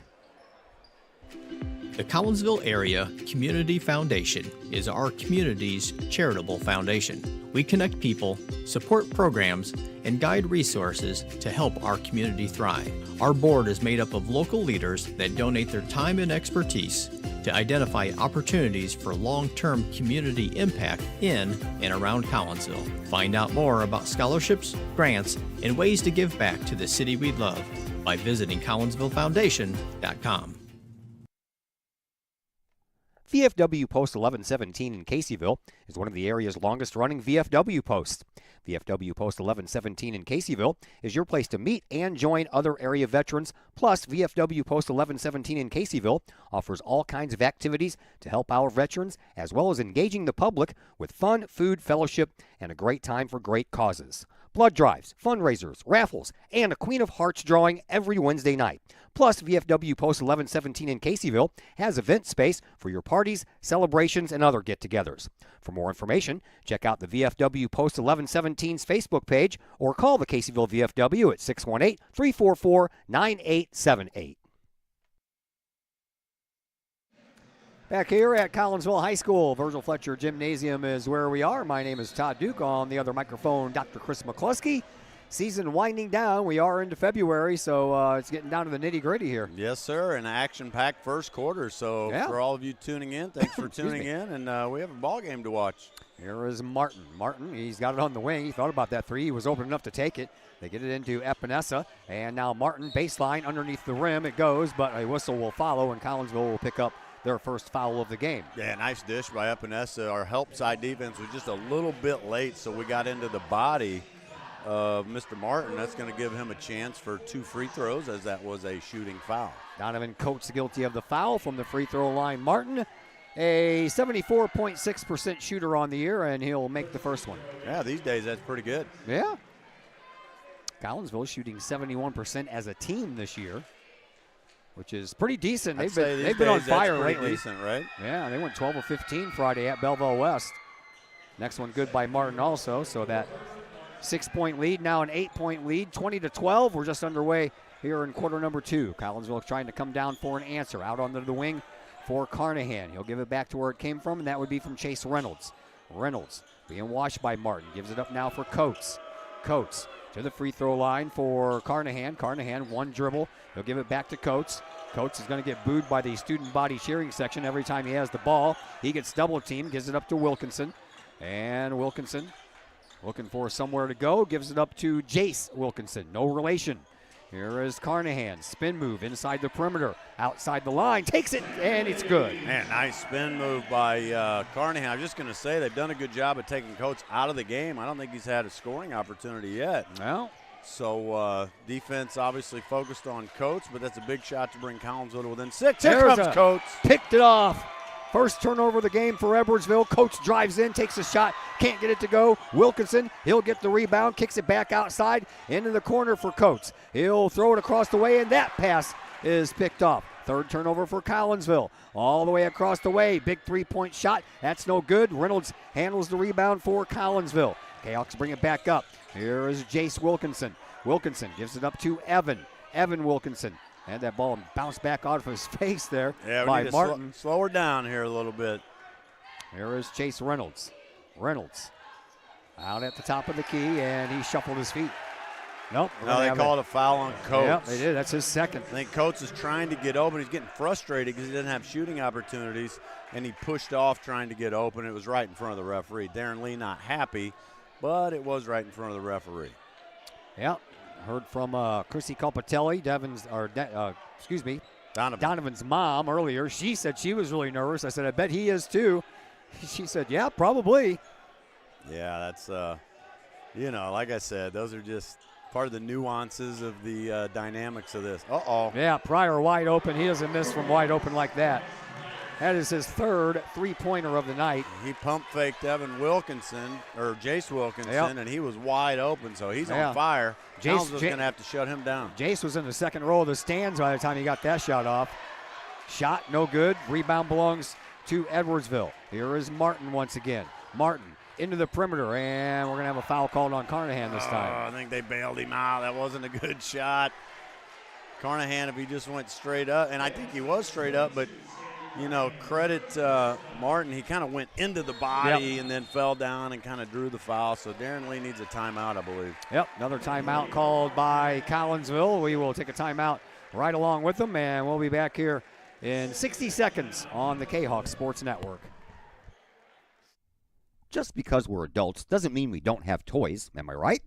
The Collinsville Area Community Foundation is our community's charitable foundation. We connect people, support programs, and guide resources to help our community thrive. Our board is made up of local leaders that donate their time and expertise to identify opportunities for long-term community impact in and around Collinsville. Find out more about scholarships, grants, and ways to give back to the city we love by visiting CollinsvilleFoundation.com. VFW Post 1117 in Caseyville is one of the area's longest-running VFW posts. VFW Post 1117 in Caseyville is your place to meet and join other area veterans. Plus, VFW Post 1117 in Caseyville offers all kinds of activities to help our veterans, as well as engaging the public with fun, food, fellowship, and a great time for great causes. Blood drives, fundraisers, raffles, and a Queen of Hearts drawing every Wednesday night. Plus, VFW Post 1117 in Caseyville has event space for your parties, celebrations, and other get-togethers. For more information, check out the VFW Post 1117's Facebook page or call the Caseyville VFW at 618-344-9878. Back here at Collinsville High School, Virgil Fletcher Gymnasium is where we are. My name is Todd Duke. On the other microphone, Dr. Chris McCluskey. Season winding down. We are into February, so it's getting down to the nitty-gritty here. Yes, sir, an action-packed first quarter. So for all of you tuning in, thanks for tuning in, and we have a ball game to watch. Here is Martin. Martin, he's got it on the wing. He thought about that three. He was open enough to take it. They get it into Epinesa, and now Martin, baseline, underneath the rim. It goes, but a whistle will follow, and Collinsville will pick up their first foul of the game. Yeah, nice dish by Epinesa. Our help side defense was just a little bit late, so we got into the body of Mr. Martin. That's going to give him a chance for 2 free throws, as that was a shooting foul. Donovan Coates guilty of the foul from the free throw line. Martin, a 74.6% shooter on the year, and he'll make the first one. Yeah, these days that's pretty good. Yeah. Collinsville shooting 71% as a team this year, which is pretty decent. I'd They've been on fire lately. Decent, right? Yeah, they went 12 of 15 Friday at Belleville West. Next one good by Martin also, so that 6-point lead, now an 8-point lead, 20-12. We're just underway here in quarter number 2. Collinsville trying to come down for an answer. Out onto the wing for Carnahan. He'll give it back to where it came from, and that would be from Chase Reynolds. Reynolds being washed by Martin. Gives it up now for Coates. Coates to the free throw line for Carnahan. Carnahan, one dribble. He'll give it back to Coates. Coates is going to get booed by the student body cheering section every time he has the ball. He gets double teamed, gives it up to Wilkinson. And Wilkinson looking for somewhere to go. Gives it up to Jace Wilkinson. No relation. Here is Carnahan. Spin move inside the perimeter. Outside the line. Takes it, and it's good. Man, nice spin move by Carnahan. I'm just going to say they've done a good job of taking Coates out of the game. I don't think he's had a scoring opportunity yet. No. So defense obviously focused on Coates, but that's a big shot to bring Collinsville to within 6. Here comes Coates. Picked it off. First turnover of the game for Edwardsville. Coates drives in, takes a shot, can't get it to go. Wilkinson, he'll get the rebound, kicks it back outside, into the corner for Coates. He'll throw it across the way, and that pass is picked off. Third turnover for Collinsville. All the way across the way. Big three-point shot. That's no good. Reynolds handles the rebound for Collinsville. Kahawks bring it back up. Here is Jace Wilkinson. Wilkinson gives it up to Evan. Evan Wilkinson. Had that ball bounce back out of his face there by Martin. Slow her down here a little bit. Here is Chase Reynolds. Reynolds out at the top of the key, and he shuffled his feet. Nope. No, they called a foul on Coates. Yep, they did. That's his second. I think Coates is trying to get open. He's getting frustrated because he doesn't have shooting opportunities, and he pushed off trying to get open. It was right in front of the referee. Darren Lee not happy, but it was right in front of the referee. Yep. Heard from Chrissy Colpatelli, Donovan's mom earlier. She said she was really nervous. I said, I bet he is too. She said, yeah, probably. Yeah, that's, like I said, those are just part of the nuances of the dynamics of this. Uh-oh. Yeah, Pryor wide open. He doesn't miss from wide open like that. That is his third three-pointer of the night. He pump-faked Evan Wilkinson, or Jace Wilkinson, yep. And he was wide open, so he's on fire. Jace was going to have to shut him down. Jace was in the second row of the stands by the time he got that shot off. Shot, no good. Rebound belongs to Edwardsville. Here is Martin once again. Martin into the perimeter, and we're going to have a foul called on Carnahan this time. I think they bailed him out. That wasn't a good shot. Carnahan, if he just went straight up, and I think he was straight up, but credit Martin. He kind of went into the body and then fell down and kind of drew the foul. So Darren Lee needs a timeout, I believe. Yep, another timeout called by Collinsville. We will take a timeout right along with them, and we'll be back here in 60 seconds on the Kahawk Sports Network. Just because we're adults doesn't mean we don't have toys, am I right?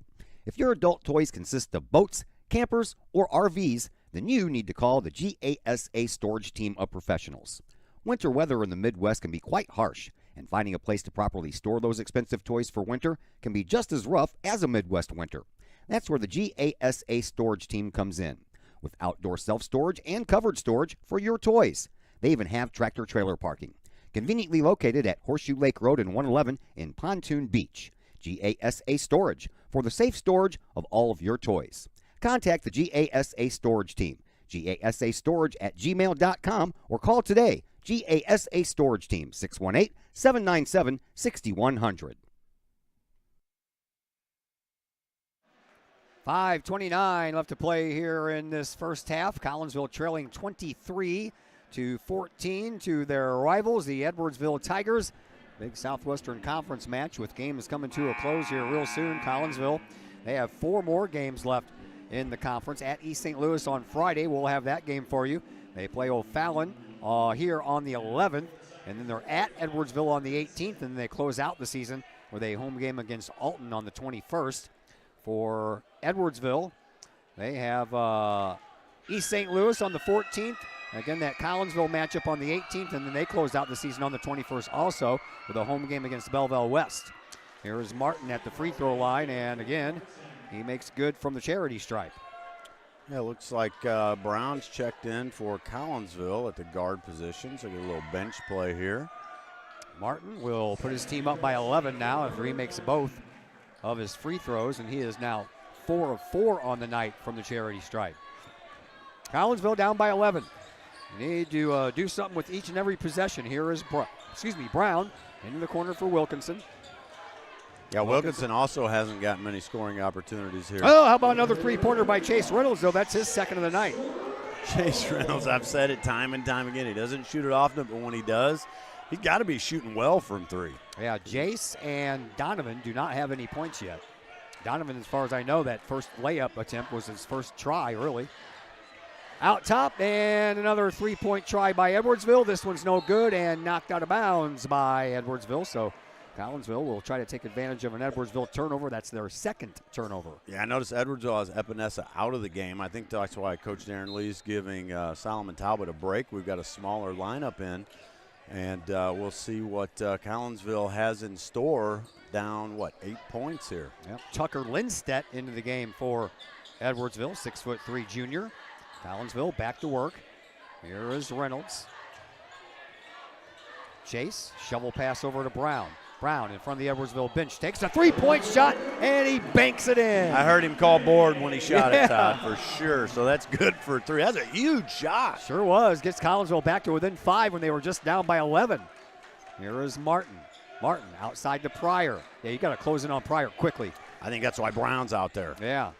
If your adult toys consist of boats, campers, or RVs, then you need to call the GASA storage team of professionals. Winter weather in the Midwest can be quite harsh, and finding a place to properly store those expensive toys for winter can be just as rough as a Midwest winter. That's where the GASA storage team comes in, with outdoor self-storage and covered storage for your toys. They even have tractor-trailer parking, conveniently located at Horseshoe Lake Road and 111 in Pontoon Beach. GASA Storage, for the safe storage of all of your toys. Contact the GASA Storage Team, gasastorage@gmail.com, or call today, GASA Storage Team, 618-797-6100. 5:29 left to play here in this first half. Collinsville trailing 23-14 to their rivals, the Edwardsville Tigers. Big Southwestern Conference match with games coming to a close here real soon. Collinsville, they have 4 more games left in the conference. At East St. Louis on Friday, we'll have that game for you. They play O'Fallon here on the 11th, and then they're at Edwardsville on the 18th, and they close out the season with a home game against Alton on the 21st. For Edwardsville, they have East St. Louis on the 14th. Again, that Collinsville matchup on the 18th, and then they close out the season on the 21st also with a home game against Belleville West. Here is Martin at the free throw line, and again, he makes good from the charity stripe. Yeah, it looks like Brown's checked in for Collinsville at the guard position, so get a little bench play here. Martin will put his team up by 11 now after he makes both of his free throws, and he is now 4 of 4 on the night from the charity stripe. Collinsville down by 11. You need to do something with each and every possession. Here is Brown into the corner for Wilkinson. Yeah, Wilkinson also hasn't gotten many scoring opportunities here. Oh, how about another three-pointer by Chase Reynolds, though? That's his second of the night. Chase Reynolds, I've said it time and time again. He doesn't shoot it often, but when he does, he's got to be shooting well from three. Yeah, Jace and Donovan do not have any points yet. Donovan, as far as I know, that first layup attempt was his first try, really. Out top, and another three-point try by Edwardsville. This one's no good and knocked out of bounds by Edwardsville, so Collinsville will try to take advantage of an Edwardsville turnover. That's their second turnover. Yeah, I noticed Edwardsville has Epinesa out of the game. I think that's why Coach Darren Lee's giving Solomon Talbot a break. We've got a smaller lineup in, and we'll see what Collinsville has in store down, 8 points here. Yep. Tucker Lindstedt into the game for Edwardsville, 6'3" junior. Collinsville back to work. Here is Reynolds. Chase, shovel pass over to Brown. Brown in front of the Edwardsville bench takes a three-point shot, and he banks it in. I heard him call board when he shot it, Todd, for sure. So that's good for three. That's a huge shot. Sure was. Gets Collinsville back to within 5 when they were just down by 11. Here is Martin. Martin outside to Pryor. Yeah, you got to close in on Pryor quickly. I think that's why Brown's out there. Yeah.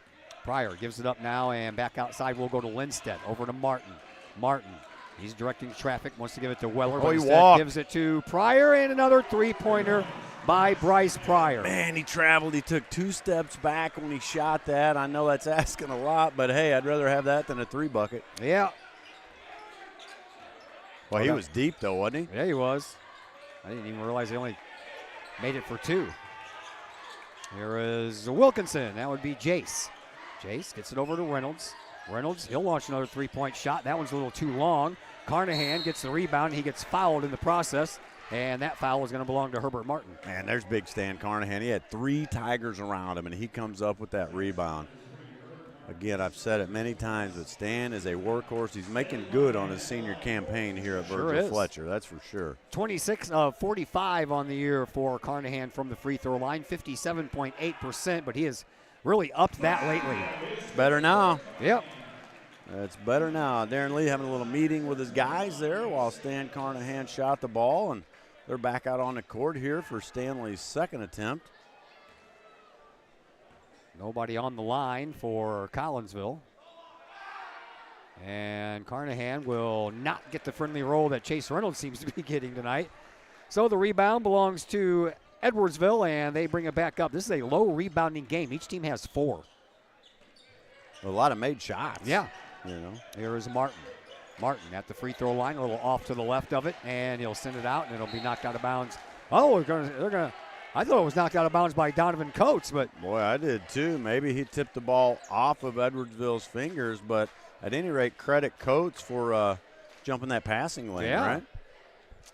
Pryor gives it up now, and back outside we'll go to Lindstedt. Over to Martin. Martin. He's directing traffic, wants to give it to Weller, but instead gives it to Pryor, and another three-pointer by Bryce Pryor. Man, he traveled. He took 2 steps back when he shot that. I know that's asking a lot, but, hey, I'd rather have that than a 3-bucket. Yeah. Well, he was deep, though, wasn't he? Yeah, he was. I didn't even realize he only made it for 2. Here is Wilkinson. That would be Jace. Jace gets it over to Reynolds. Reynolds, he'll launch another three-point shot. That one's a little too long. Carnahan gets the rebound, and he gets fouled in the process, and that foul is going to belong to Herbert Martin. Man, there's big Stan Carnahan. He had 3 Tigers around him, and he comes up with that rebound. Again, I've said it many times, but Stan is a workhorse. He's making good on his senior campaign here at Virgil Fletcher, that's for sure. 26 of 45 on the year for Carnahan from the free throw line, 57.8%, but he has really upped that lately. It's better now. Yep. It's better now. Darren Lee having a little meeting with his guys there while Stan Carnahan shot the ball, and they're back out on the court here for Stanley's second attempt. Nobody on the line for Collinsville. And Carnahan will not get the friendly roll that Chase Reynolds seems to be getting tonight. So the rebound belongs to Edwardsville, and they bring it back up. This is a low rebounding game. Each team has 4. A lot of made shots. Yeah. You know. Here is Martin. Martin at the free throw line, a little off to the left of it, and he'll send it out, and it'll be knocked out of bounds. Oh, they're gonna. I thought it was knocked out of bounds by Donovan Coates, but boy, I did too. Maybe he tipped the ball off of Edwardsville's fingers, but at any rate, credit Coates for jumping that passing lane, right?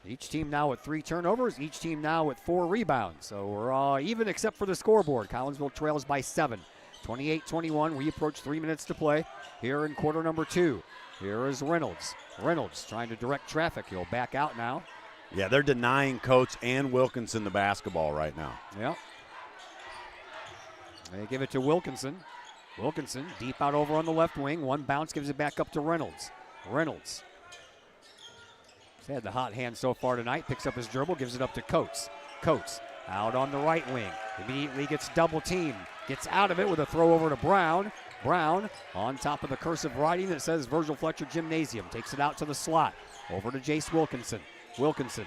Each team now with 3 turnovers. Each team now with 4 rebounds. So we're all even except for the scoreboard. Collinsville trails by 7. 28-21. We approach 3 minutes to play here in quarter number 2. Here is Reynolds. Reynolds trying to direct traffic. He'll back out now. Yeah, they're denying Coates and Wilkinson the basketball right now. Yep. They give it to Wilkinson. Wilkinson deep out over on the left wing. One bounce gives it back up to Reynolds. Reynolds. He's had the hot hand so far tonight. Picks up his dribble, gives it up to Coates. Coates out on the right wing. Immediately gets double teamed. Gets out of it with a throw over to Brown. Brown on top of the cursive writing that says Virgil Fletcher Gymnasium. Takes it out to the slot. Over to Jace Wilkinson. Wilkinson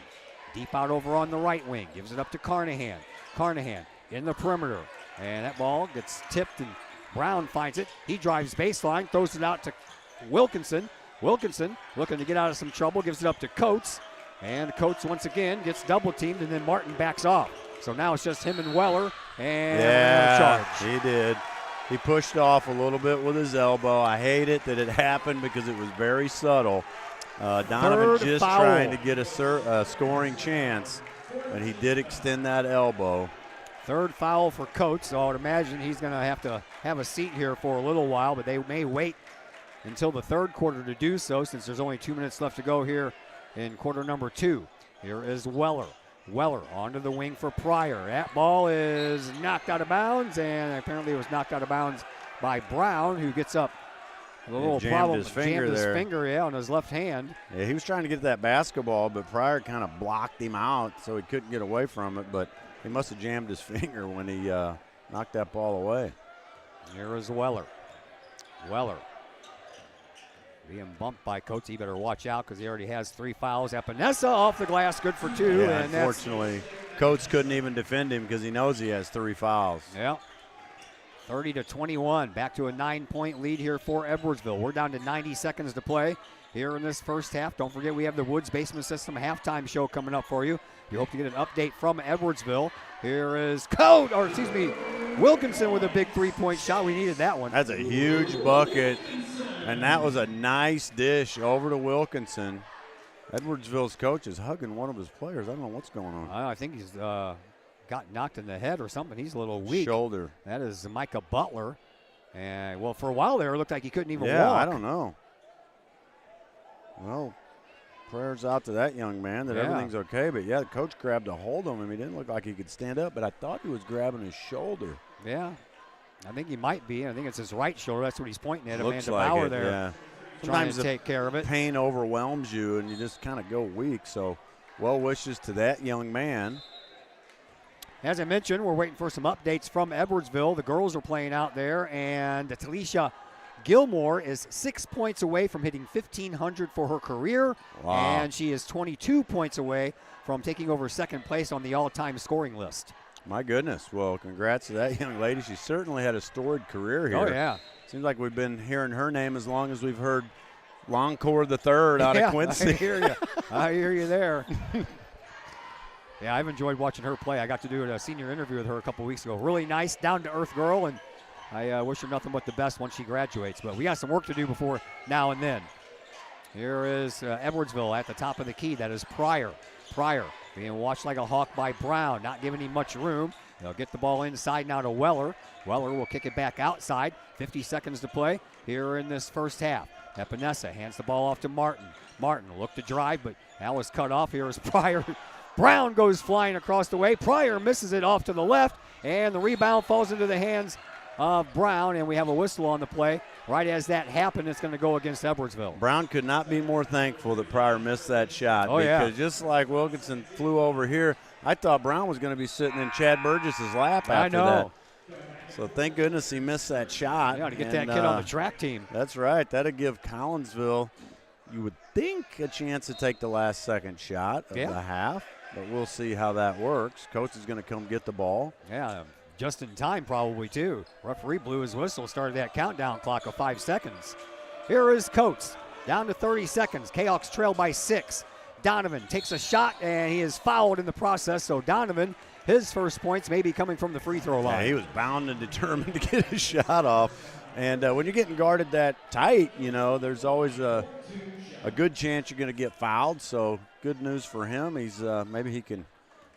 deep out over on the right wing. Gives it up to Carnahan. Carnahan in the perimeter. And that ball gets tipped and Brown finds it. He drives baseline, throws it out to Wilkinson. Wilkinson looking to get out of some trouble. Gives it up to Coates. And Coates once again gets double teamed and then Martin backs off. So now it's just him and Weller, and charge. He did. He pushed off a little bit with his elbow. I hate it that it happened because it was very subtle. Donovan just trying to get a scoring chance, but he did extend that elbow. Third foul for Coates, so I would imagine he's going to have a seat here for a little while, but they may wait until the third quarter to do so since there's only 2 minutes left to go here in quarter number 2. Here is Weller. Weller onto the wing for Pryor. That ball is knocked out of bounds, and apparently it was knocked out of bounds by Brown, who gets up. A little jammed problem. his finger jammed his there. finger, on his left hand. Yeah, he was trying to get that basketball, but Pryor kind of blocked him out, so he couldn't get away from it. But he must have jammed his finger when he knocked that ball away. Here is Weller. Weller being bumped by Coates. He better watch out because he already has 3 fouls. Epinesa off the glass, good for 2. Yeah, and unfortunately, Coates couldn't even defend him because he knows he has 3 fouls. Yeah. 30-21. Back to a 9-point lead here for Edwardsville. We're down to 90 seconds to play here in this first half. Don't forget we have the Woods Basement System halftime show coming up for you. You hope to get an update from Edwardsville. Here is Wilkinson with a big 3-point shot. We needed that one. That's a huge bucket, and that was a nice dish over to Wilkinson. Edwardsville's coach is hugging one of his players. I don't know what's going on. I think he's got knocked in the head or something. He's a little weak. Shoulder. That is Micah Butler. And, well, for a while there, it looked like he couldn't even walk. Yeah, I don't know. Well, prayers out to that young man that everything's okay. But, yeah, the coach grabbed a hold of him. He didn't look like he could stand up, but I thought he was grabbing his shoulder. Yeah, I think he might be. I think it's his right shoulder. That's what he's pointing at. Looks Amanda like Bauer it, there yeah. trying Sometimes to take care of it. Pain overwhelms you, and you just kind of go weak. So, well wishes to that young man. As I mentioned, we're waiting for some updates from Edwardsville. The girls are playing out there, and Talisha Gilmore is 6 points away from hitting 1,500 for her career. Wow. And she is 22 points away from taking over second place on the all-time scoring list. My goodness. Well, congrats to that young lady. She certainly had a storied career here. Oh, yeah. Seems like we've been hearing her name as long as we've heard Longcore the Third out of Quincy. I hear you. I hear you there. Yeah, I've enjoyed watching her play. I got to do a senior interview with her a couple weeks ago. Really nice, down-to-earth girl, and I wish her nothing but the best once she graduates. But we got some work to do before now and then. Here is Edwardsville at the top of the key. That is Pryor. Pryor being watched like a hawk by Brown, not giving him much room. They'll get the ball inside now to Weller. Weller will kick it back outside. 50 seconds to play here in this first half. Epinesa hands the ball off to Martin. Martin looked to drive, but that was cut off. Here is Pryor. Brown goes flying across the way. Pryor misses it off to the left, and the rebound falls into the hands of Brown, and we have a whistle on the play. Right as that happened, it's going to go against Edwardsville. Brown could not be more thankful that Pryor missed that shot. Because just like Wilkinson flew over here, I thought Brown was going to be sitting in Chad Burgess's lap after that. So thank goodness he missed that shot. Yeah, to get that kid on the track team. That's right. That'll give Collinsville, you would think, a chance to take the last second shot of the half. But we'll see how that works. Coach is going to come get the ball. Yeah, just in time probably too. Referee blew his whistle, started that countdown clock of 5 seconds. Here is Coates, down to 30 seconds. Kahawks trail by 6. Donovan takes a shot, and he is fouled in the process. So Donovan, his first points may be coming from the free throw line. Yeah, he was bound and determined to get his shot off. And when you're getting guarded that tight, you know, there's always a good chance you're going to get fouled. So good news for him. He's maybe he can,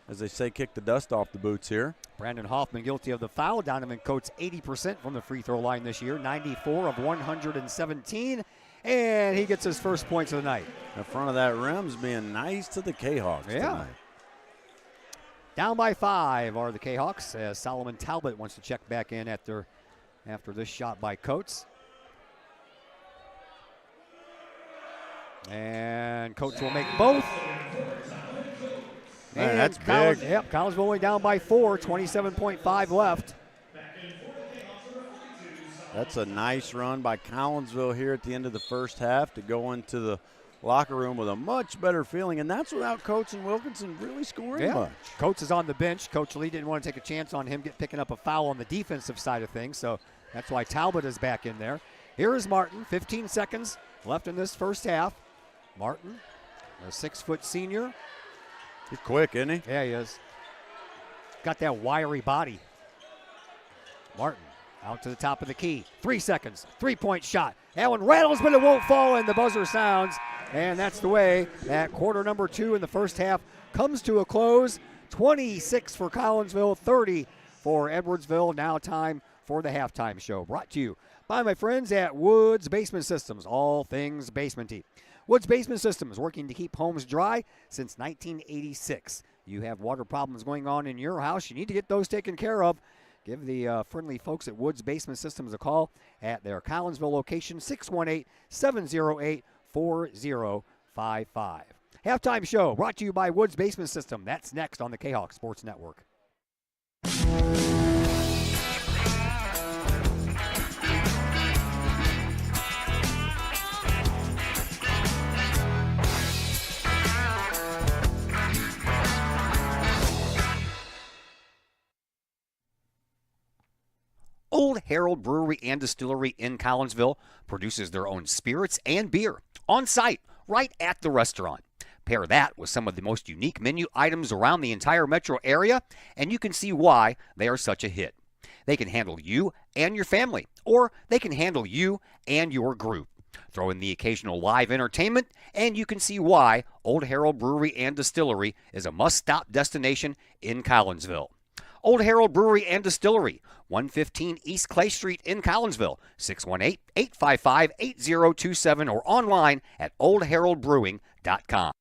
as they say, kick the dust off the boots here. Brandon Hoffman guilty of the foul. Donovan Coates 80% from the free throw line this year, 94 of 117. And he gets his first points of the night. In front of that rim's being nice to the Kahawks tonight. Down by 5 are the Kahawks, as Solomon Talbot wants to check back in after this shot by Coates. And Coates will make both. Man, that's big. Yep, Collinsville only down by 4, 27.5 left. That's a nice run by Collinsville here at the end of the first half to go into the locker room with a much better feeling, and that's without Coates and Wilkinson really scoring much. Coates is on the bench. Coach Lee didn't want to take a chance on him picking up a foul on the defensive side of things, so that's why Talbot is back in there. Here is Martin, 15 seconds left in this first half. Martin, a 6-foot senior. He's quick, isn't he? Yeah, he is. Got that wiry body. Martin out to the top of the key. 3 seconds, 3-point shot. That one rattles, but it won't fall, and the buzzer sounds. And that's the way that quarter number 2 in the first half comes to a close. 26 for Collinsville, 30 for Edwardsville. Now time for the halftime show. Brought to you by my friends at Woods Basement Systems, all things basementy. Woods Basement Systems, working to keep homes dry since 1986. You have water problems going on in your house, you need to get those taken care of. Give the friendly folks at Woods Basement Systems a call at their Collinsville location, 618-708-4055. Halftime show brought to you by Woods Basement System. That's next on the Kahok Sports Network. Old Herald Brewery and Distillery in Collinsville produces their own spirits and beer on site right at the restaurant. Pair that with some of the most unique menu items around the entire metro area, and you can see why they are such a hit. They can handle you and your family, or they can handle you and your group. Throw in the occasional live entertainment, and you can see why Old Herald Brewery and Distillery is a must-stop destination in Collinsville. Old Herald Brewery and Distillery, 115 East Clay Street in Collinsville, 618-855-8027, or online at oldheraldbrewing.com.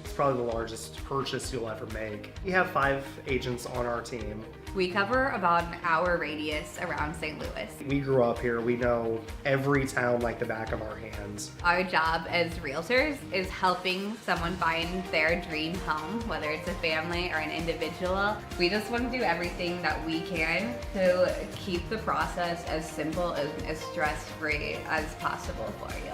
It's probably the largest purchase you'll ever make. We have 5 agents on our team. We cover about an hour radius around St. Louis. We grew up here. We know every town like the back of our hands. Our job as realtors is helping someone find their dream home, whether it's a family or an individual. We just want to do everything that we can to keep the process as simple and as stress-free as possible for you.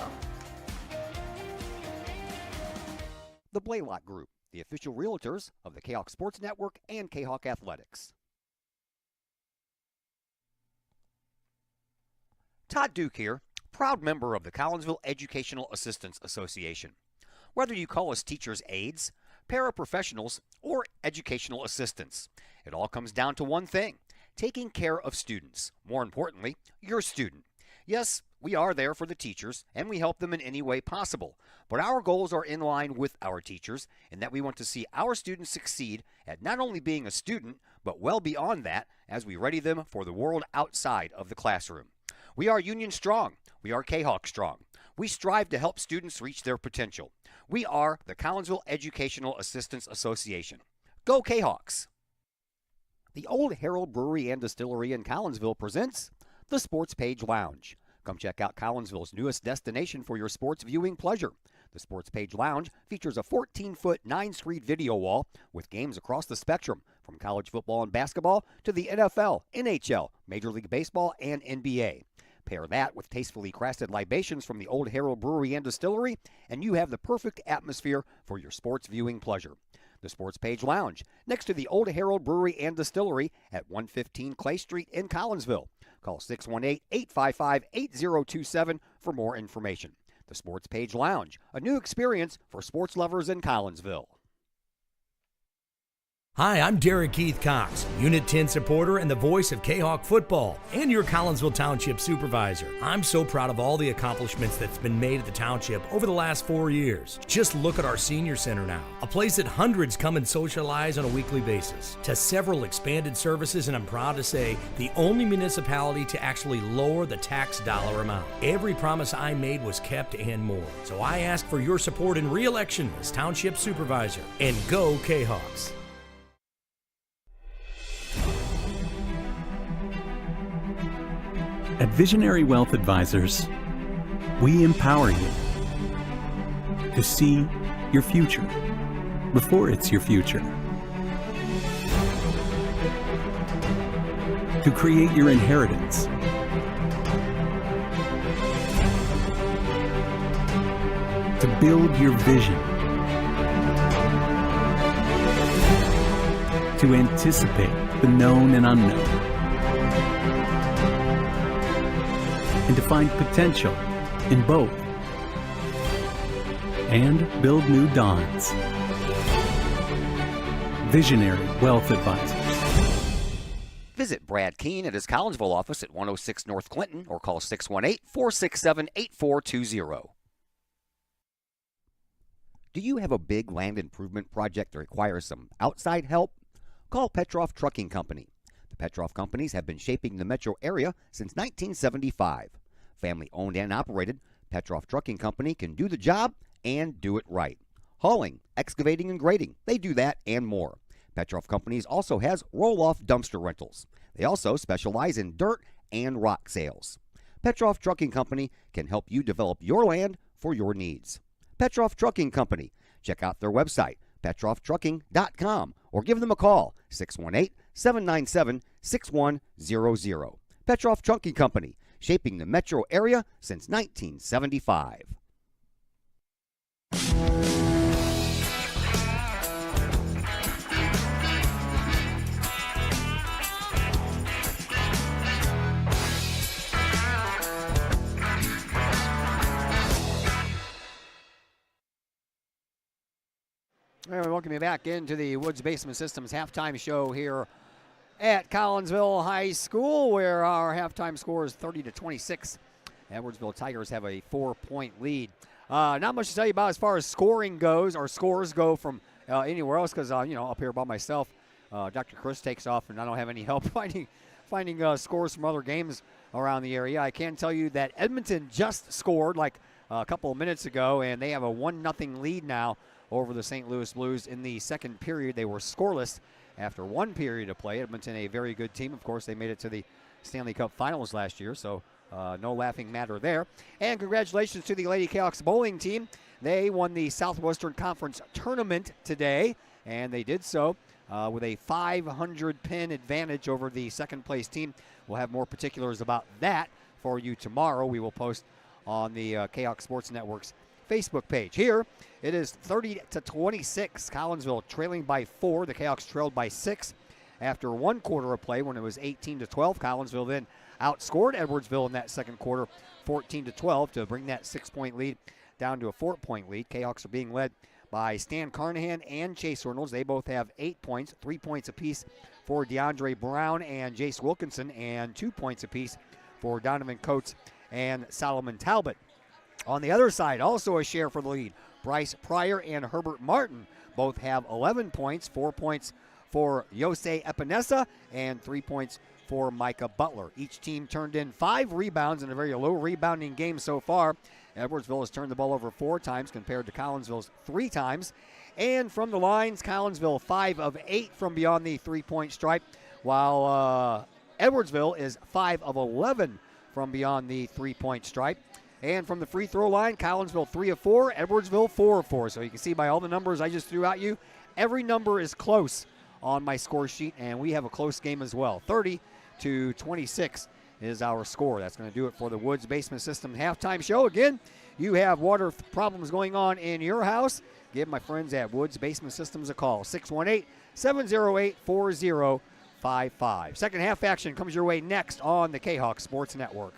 The Blaylock Group, the official realtors of the Kahok Sports Network and Kahok Athletics. Todd Duke here, proud member of the Collinsville Educational Assistance Association. Whether you call us teachers' aides, paraprofessionals, or educational assistants, it all comes down to one thing: taking care of students. More importantly, your student. Yes, we are there for the teachers, and we help them in any way possible. But our goals are in line with our teachers in that we want to see our students succeed at not only being a student, but well beyond that as we ready them for the world outside of the classroom. We are Union Strong. We are Kahok Strong. We strive to help students reach their potential. We are the Collinsville Educational Assistance Association. Go Kahawks! The Old Herald Brewery and Distillery in Collinsville presents the Sports Page Lounge. Come check out Collinsville's newest destination for your sports viewing pleasure. The Sports Page Lounge features a 14-foot 9-screen video wall with games across the spectrum, from college football and basketball to the NFL, NHL, Major League Baseball, and NBA. Pair that with tastefully crafted libations from the Old Herald Brewery and Distillery, and you have the perfect atmosphere for your sports viewing pleasure. The Sports Page Lounge, next to the Old Herald Brewery and Distillery at 115 Clay Street in Collinsville. Call 618-855-8027 for more information. The Sports Page Lounge, a new experience for sports lovers in Collinsville. Hi, I'm Derek Keith Cox, Unit 10 supporter and the voice of Kahok football, and your Collinsville Township supervisor. I'm so proud of all the accomplishments that's been made at the township over the last 4 years. Just look at our senior center now, a place that hundreds come and socialize on a weekly basis, to several expanded services, and I'm proud to say the only municipality to actually lower the tax dollar amount. Every promise I made was kept and more. So I ask for your support in re-election as township supervisor, and go Kahawks. At Visionary Wealth Advisors, we empower you to see your future before it's your future, to create your inheritance, to build your vision, to anticipate the known and unknown, and to find potential in both, and build new dawns. Visionary Wealth Advisors. Visit Brad Keene at his Collinsville office at 106 North Clinton or call 618-467-8420. Do you have a big land improvement project that requires some outside help? Call Petroff Trucking Company. The Petroff Companies have been shaping the metro area since 1975. Family owned and operated, Petroff Trucking Company can do the job and do it right. Hauling, excavating, and grading, they do that and more. Petrov Companies also has roll-off dumpster rentals. They also specialize in dirt and rock sales. Petrov Trucking Company can help you develop your land for your needs. Petrov Trucking Company. Check out their website, petrovtrucking.com, or give them a call, 618-797-6100. Petrov Trucking Company, shaping the metro area since 1975. All right, we welcome you back into the Woods Basement Systems halftime show here at Collinsville High School, where our halftime score is 30-26. Edwardsville Tigers have a 4-point lead. Not much to tell you about as far as scoring goes, or scores go from anywhere else, because up here by myself, Dr. Chris takes off, and I don't have any help finding scores from other games around the area. I can tell you that Edmonton just scored like a couple of minutes ago, and they have a 1-0 lead now over the St. Louis Blues. In the second period, they were scoreless after one period of play. Edmonton, a very good team. Of course, they made it to the Stanley Cup Finals last year, so no laughing matter there. And congratulations to the Lady Cahoks bowling team. They won the Southwestern Conference Tournament today, and they did so with a 500-pin advantage over the second-place team. We'll have more particulars about that for you tomorrow. We will post on the Kahok Sports Network's Facebook page. Here, it is 30-26. Collinsville trailing by 4. The Cahoks trailed by 6 after one quarter of play when it was 18-12. Collinsville then outscored Edwardsville in that second quarter, 14-12, to bring that 6-point lead down to a 4-point lead. Cahoks are being led by Stan Carnahan and Chase Reynolds. They both have 8 points, 3 points apiece for DeAndre Brown and Jace Wilkinson, and 2 points apiece for Donovan Coates and Solomon Talbot. On the other side, also a share for the lead, Bryce Pryor and Herbert Martin both have 11 points, 4 points for Yosei Epinesa, and 3 points for Micah Butler. Each team turned in 5 rebounds in a very low rebounding game so far. Edwardsville has turned the ball over 4 times compared to Collinsville's 3 times. And from the lines, Collinsville 5 of 8 from beyond the 3-point stripe, while Edwardsville is 5 of 11 from beyond the 3-point stripe. And from the free throw line, Collinsville 3 of 4, Edwardsville 4 of 4. So you can see by all the numbers I just threw at you, every number is close on my score sheet, and we have a close game as well. 30-26 is our score. That's going to do it for the Woods Basement System halftime show. Again, you have water problems going on in your house, give my friends at Woods Basement Systems a call, 618-708-4055. Second half action comes your way next on the Kahok Sports Network.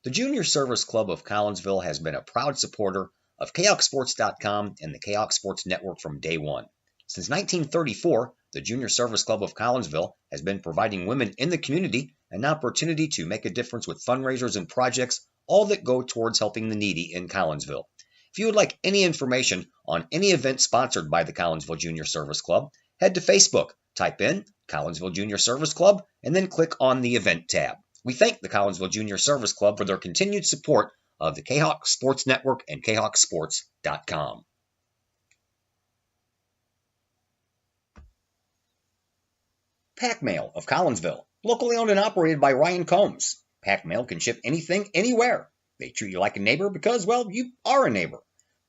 The Junior Service Club of Collinsville has been a proud supporter of KahokSports.com and the Kahok Sports Network from day one. Since 1934, the Junior Service Club of Collinsville has been providing women in the community an opportunity to make a difference with fundraisers and projects, all that go towards helping the needy in Collinsville. If you would like any information on any event sponsored by the Collinsville Junior Service Club, head to Facebook, type in Collinsville Junior Service Club, and then click on the event tab. We thank the Collinsville Junior Service Club for their continued support of the Kahok Sports Network and KahokSports.com. Pack Mail of Collinsville, locally owned and operated by Ryan Combs. Pack Mail can ship anything, anywhere. They treat you like a neighbor because, well, you are a neighbor.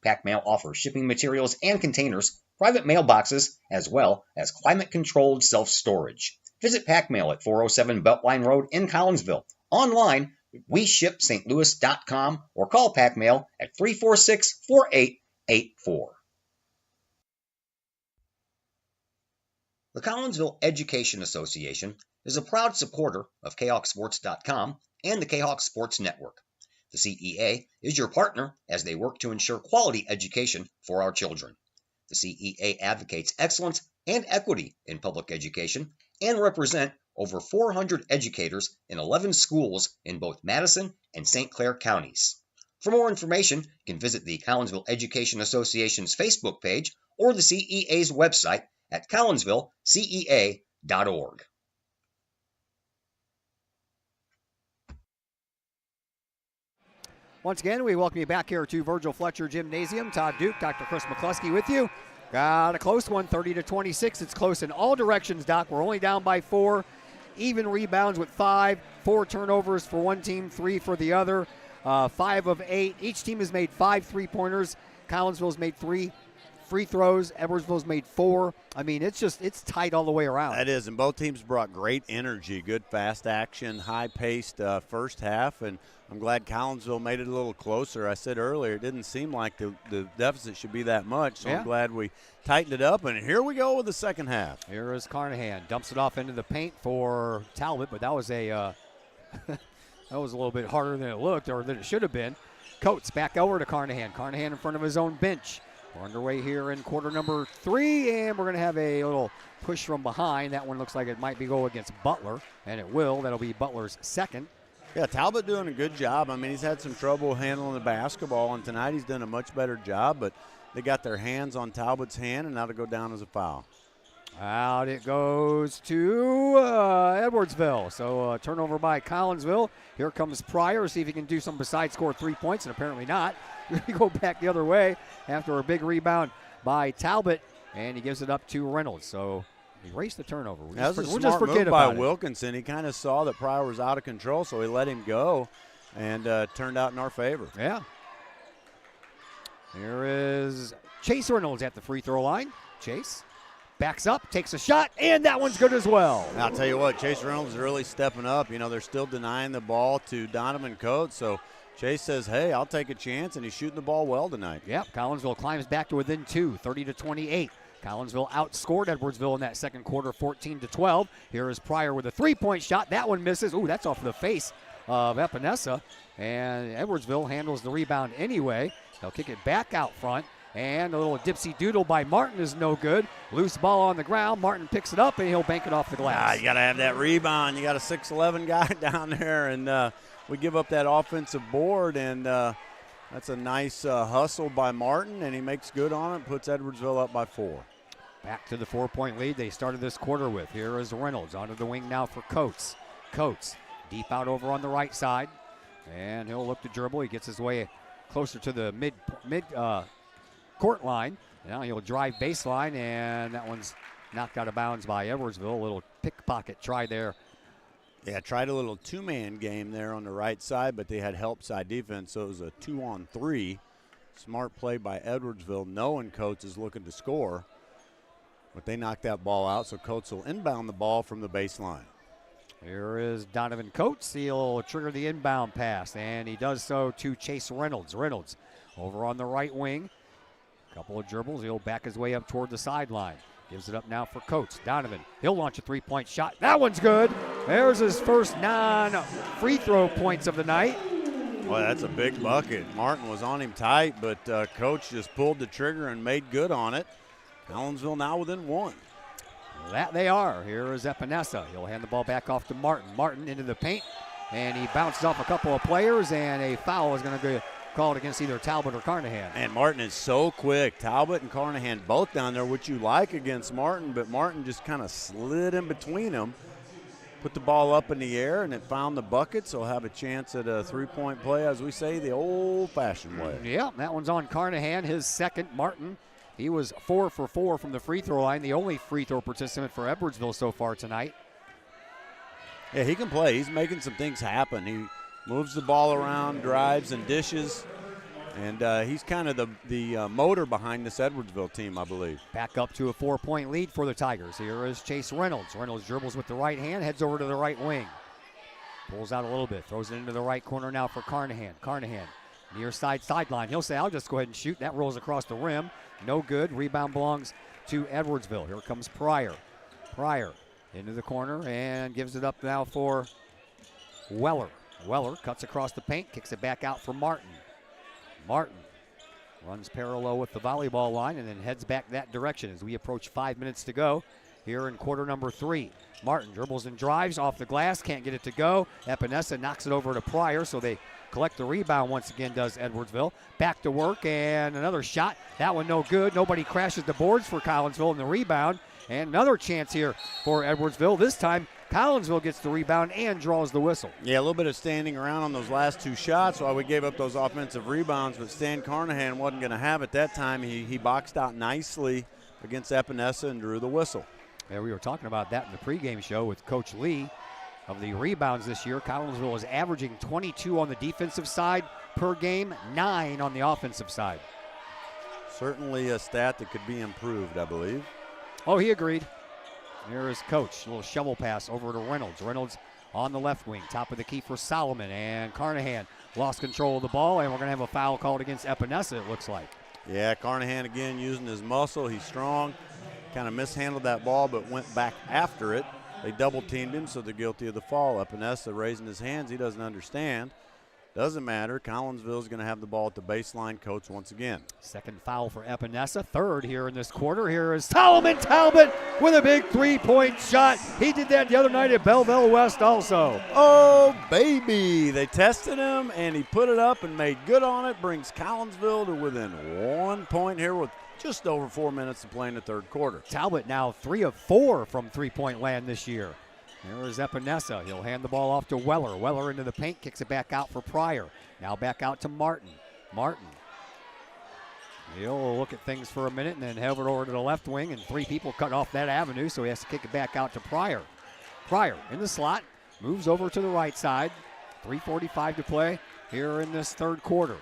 Pack Mail offers shipping materials and containers, private mailboxes, as well as climate-controlled self-storage. Visit Pack Mail at 407 Beltline Road in Collinsville. Online, WeShipSt.Louis.com, or call Pack Mail at 346-4884. The Collinsville Education Association is a proud supporter of KahokSports.com and the Kahok Sports Network. The CEA is your partner as they work to ensure quality education for our children. The CEA advocates excellence and equity in public education and represent over 400 educators in 11 schools in both Madison and St. Clair counties. For more information, you can visit the Collinsville Education Association's Facebook page or the CEA's website at collinsvillecea.org. Once again, we welcome you back here to Virgil Fletcher Gymnasium. Todd Duke, Dr. Chris McCluskey with you. Got a close one, 30-26. It's close in all directions, Doc. We're only down by 4. Even rebounds with 5. 4 turnovers for one team, 3 for the other. 5 of 8. Each team has made 5 3-pointers. Collinsville's made 3 free throws. Edwardsville's made 4. I mean, it's tight all the way around. That is, and both teams brought great energy, good fast action, high-paced first half, and I'm glad Collinsville made it a little closer. I said earlier it didn't seem like the deficit should be that much, so Yeah. I'm glad we tightened it up, and here we go with the second half. Here is Carnahan. Dumps it off into the paint for Talbot, but that was a that was a little bit harder than it looked or than it should have been. Coates back over to Carnahan. Carnahan in front of his own bench. We're underway here in quarter number 3, and we're going to have a little push from behind. That one looks like it might be go against Butler, and it will. That'll be Butler's second. Yeah, Talbot doing a good job. I mean, he's had some trouble handling the basketball, and tonight he's done a much better job, but they got their hands on Talbot's hand, and that'll go down as a foul. Out it goes to Edwardsville. So turnover by Collinsville. Here comes Pryor. See if he can do something besides score 3 points, and apparently not. We go back the other way after a big rebound by Talbot, and he gives it up to Reynolds. So erase the turnover. That was a we'll smart forget move by about it. Wilkinson. He kind of saw that Pryor was out of control, so he let him go, and turned out in our favor. Yeah. Here is Chase Reynolds at the free throw line. Chase backs up, takes a shot, and that one's good as well. I'll tell you what, Chase Reynolds is really stepping up. You know, they're still denying the ball to Donovan Coates, so Chase says, hey, I'll take a chance, and he's shooting the ball well tonight. Yep, Collinsville climbs back to within 2, 30-28. Collinsville outscored Edwardsville in that second quarter, 14-12. Here is Pryor with a three-point shot. That one misses. Ooh, that's off the face of Epinesa, and Edwardsville handles the rebound anyway. They'll kick it back out front. And a little dipsy doodle by Martin is no good. Loose ball on the ground. Martin picks it up, and he'll bank it off the glass. You got to have that rebound. You got a 6'11 guy down there, and we give up that offensive board, and that's a nice hustle by Martin, and he makes good on it, puts Edwardsville up by 4. Back to the 4-point lead they started this quarter with. Here is Reynolds onto the wing now for Coates. Coates deep out over on the right side, and he'll look to dribble. He gets his way closer to the mid court line. Now he'll drive baseline, and that one's knocked out of bounds by Edwardsville. A little pickpocket try there. Yeah, tried a little two-man game there on the right side, but they had help side defense, so it was a 2-on-3. Smart play by Edwardsville, knowing Coates is looking to score. But they knocked that ball out, so Coates will inbound the ball from the baseline. Here is Donovan Coates. He'll trigger the inbound pass, and he does so to Chase Reynolds. Reynolds over on the right wing. Couple of dribbles. He'll back his way up toward the sideline. Gives it up now for Coates. Donovan, he'll launch a three-point shot. That one's good. There's his first non-free throw points of the night. Well, that's a big bucket. Martin was on him tight, but Coach just pulled the trigger and made good on it. Collinsville now within 1. That they are. Here is Epinesa. He'll hand the ball back off to Martin. Martin into the paint, and he bounces off a couple of players, and a foul is going to be called against either Talbot or Carnahan. And Martin is so quick. Talbot and Carnahan both down there, which you like against Martin, but Martin just kind of slid in between them, put the ball up in the air, and it found the bucket, so have a chance at a three-point play, as we say, the old-fashioned way. Yeah, that one's on Carnahan, his second. Martin, he was 4 for 4 from the free throw line, the only free throw participant for Edwardsville so far tonight. Yeah, he can play. He's making some things happen. He moves the ball around, drives and dishes, and he's kind of the motor behind this Edwardsville team, I believe. Back up to a 4-point lead for the Tigers. Here is Chase Reynolds. Reynolds dribbles with the right hand, heads over to the right wing. Pulls out a little bit, throws it into the right corner now for Carnahan. Carnahan, near sideline. He'll say, I'll just go ahead and shoot. That rolls across the rim. No good. Rebound belongs to Edwardsville. Here comes Pryor. Pryor into the corner and gives it up now for Weller. Weller cuts across the paint, kicks it back out for Martin. Martin runs parallel with the volleyball line and then heads back that direction as we approach 5 minutes to go here in quarter number 3. Martin dribbles and drives off the glass, can't get it to go. Epinesa knocks it over to Pryor, so they collect the rebound once again, does Edwardsville. Back to work, and another shot. That one no good. Nobody crashes the boards for Collinsville in the rebound. And another chance here for Edwardsville. This time, Collinsville gets the rebound and draws the whistle. Yeah, a little bit of standing around on those last 2 shots while we gave up those offensive rebounds, but Stan Carnahan wasn't going to have it that time. He boxed out nicely against Epinesa and drew the whistle. Yeah, we were talking about that in the pregame show with Coach Lee. Of the rebounds this year, Collinsville is averaging 22 on the defensive side per game, 9 on the offensive side. Certainly a stat that could be improved, I believe. Oh, he agreed. Here is Coach. A little shovel pass over to Reynolds. Reynolds on the left wing. Top of the key for Solomon. And Carnahan lost control of the ball, and we're going to have a foul called against Epinesa, it looks like. Yeah, Carnahan again using his muscle. He's strong. Kind of mishandled that ball, but went back after it. They double-teamed him, so they're guilty of the fall. Epinesa raising his hands. He doesn't understand. Doesn't matter. Collinsville's going to have the ball at the baseline. Coach once again. Second foul for Epinesa. Third here in this quarter. Here is Solomon Talbot with a big three-point shot. He did that the other night at Belleville West also. Oh, baby. They tested him, and he put it up and made good on it. Brings Collinsville to within 1 point here with just over 4 minutes to play in the third quarter. Talbot now 3 of 4 from three-point land this year. There is Epinesa. He'll hand the ball off to Weller. Weller into the paint, kicks it back out for Pryor. Now back out to Martin. Martin. He'll look at things for a minute and then head over to the left wing, and 3 people cut off that avenue, so he has to kick it back out to Pryor. Pryor in the slot, moves over to the right side. 3:45 to play here in this third quarter.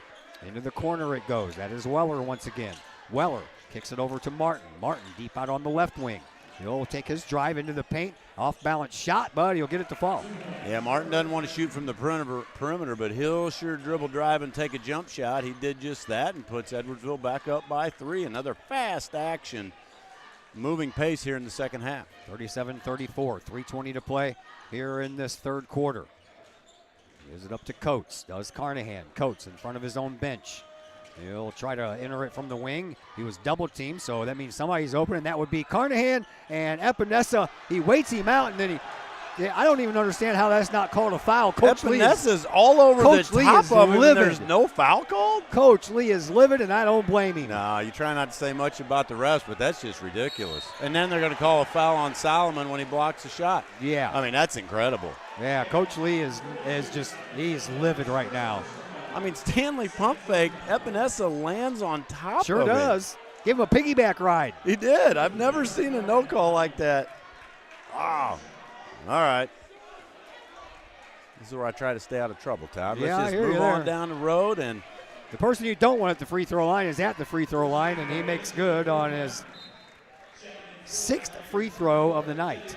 Into the corner it goes. That is Weller once again. Weller kicks it over to Martin. Martin deep out on the left wing. He'll take his drive into the paint. Off-balance shot, but he'll get it to fall. Yeah, Martin doesn't want to shoot from the perimeter, but he'll sure dribble, drive, and take a jump shot. He did just that and puts Edwardsville back up by 3. Another fast action, moving pace here in the second half. 37-34, 3:20 to play here in this third quarter. Gives it up to Coates, does Carnahan. Coates in front of his own bench. He'll try to enter it from the wing. He was double teamed, so that means somebody's open, and that would be Carnahan. And Epinesa, he waits him out, and then I don't even understand how that's not called a foul. Coach Epinesa's all over the top of him, and there's no foul called? Coach Lee is livid, and I don't blame him. No, you try not to say much about the refs, but that's just ridiculous. And then they're going to call a foul on Solomon when he blocks a shot. Yeah. I mean, that's incredible. Yeah, Coach Lee is just, he's livid right now. I mean, Stanley pump fake. Epinesa lands on top of it. Sure does. Give him a piggyback ride. He did. I've never seen a no call like that. Wow. All right. This is where I try to stay out of trouble, Todd. Yeah, Let's just move on down the road. And the person you don't want at the free throw line is at the free throw line, and he makes good on his 6th free throw of the night.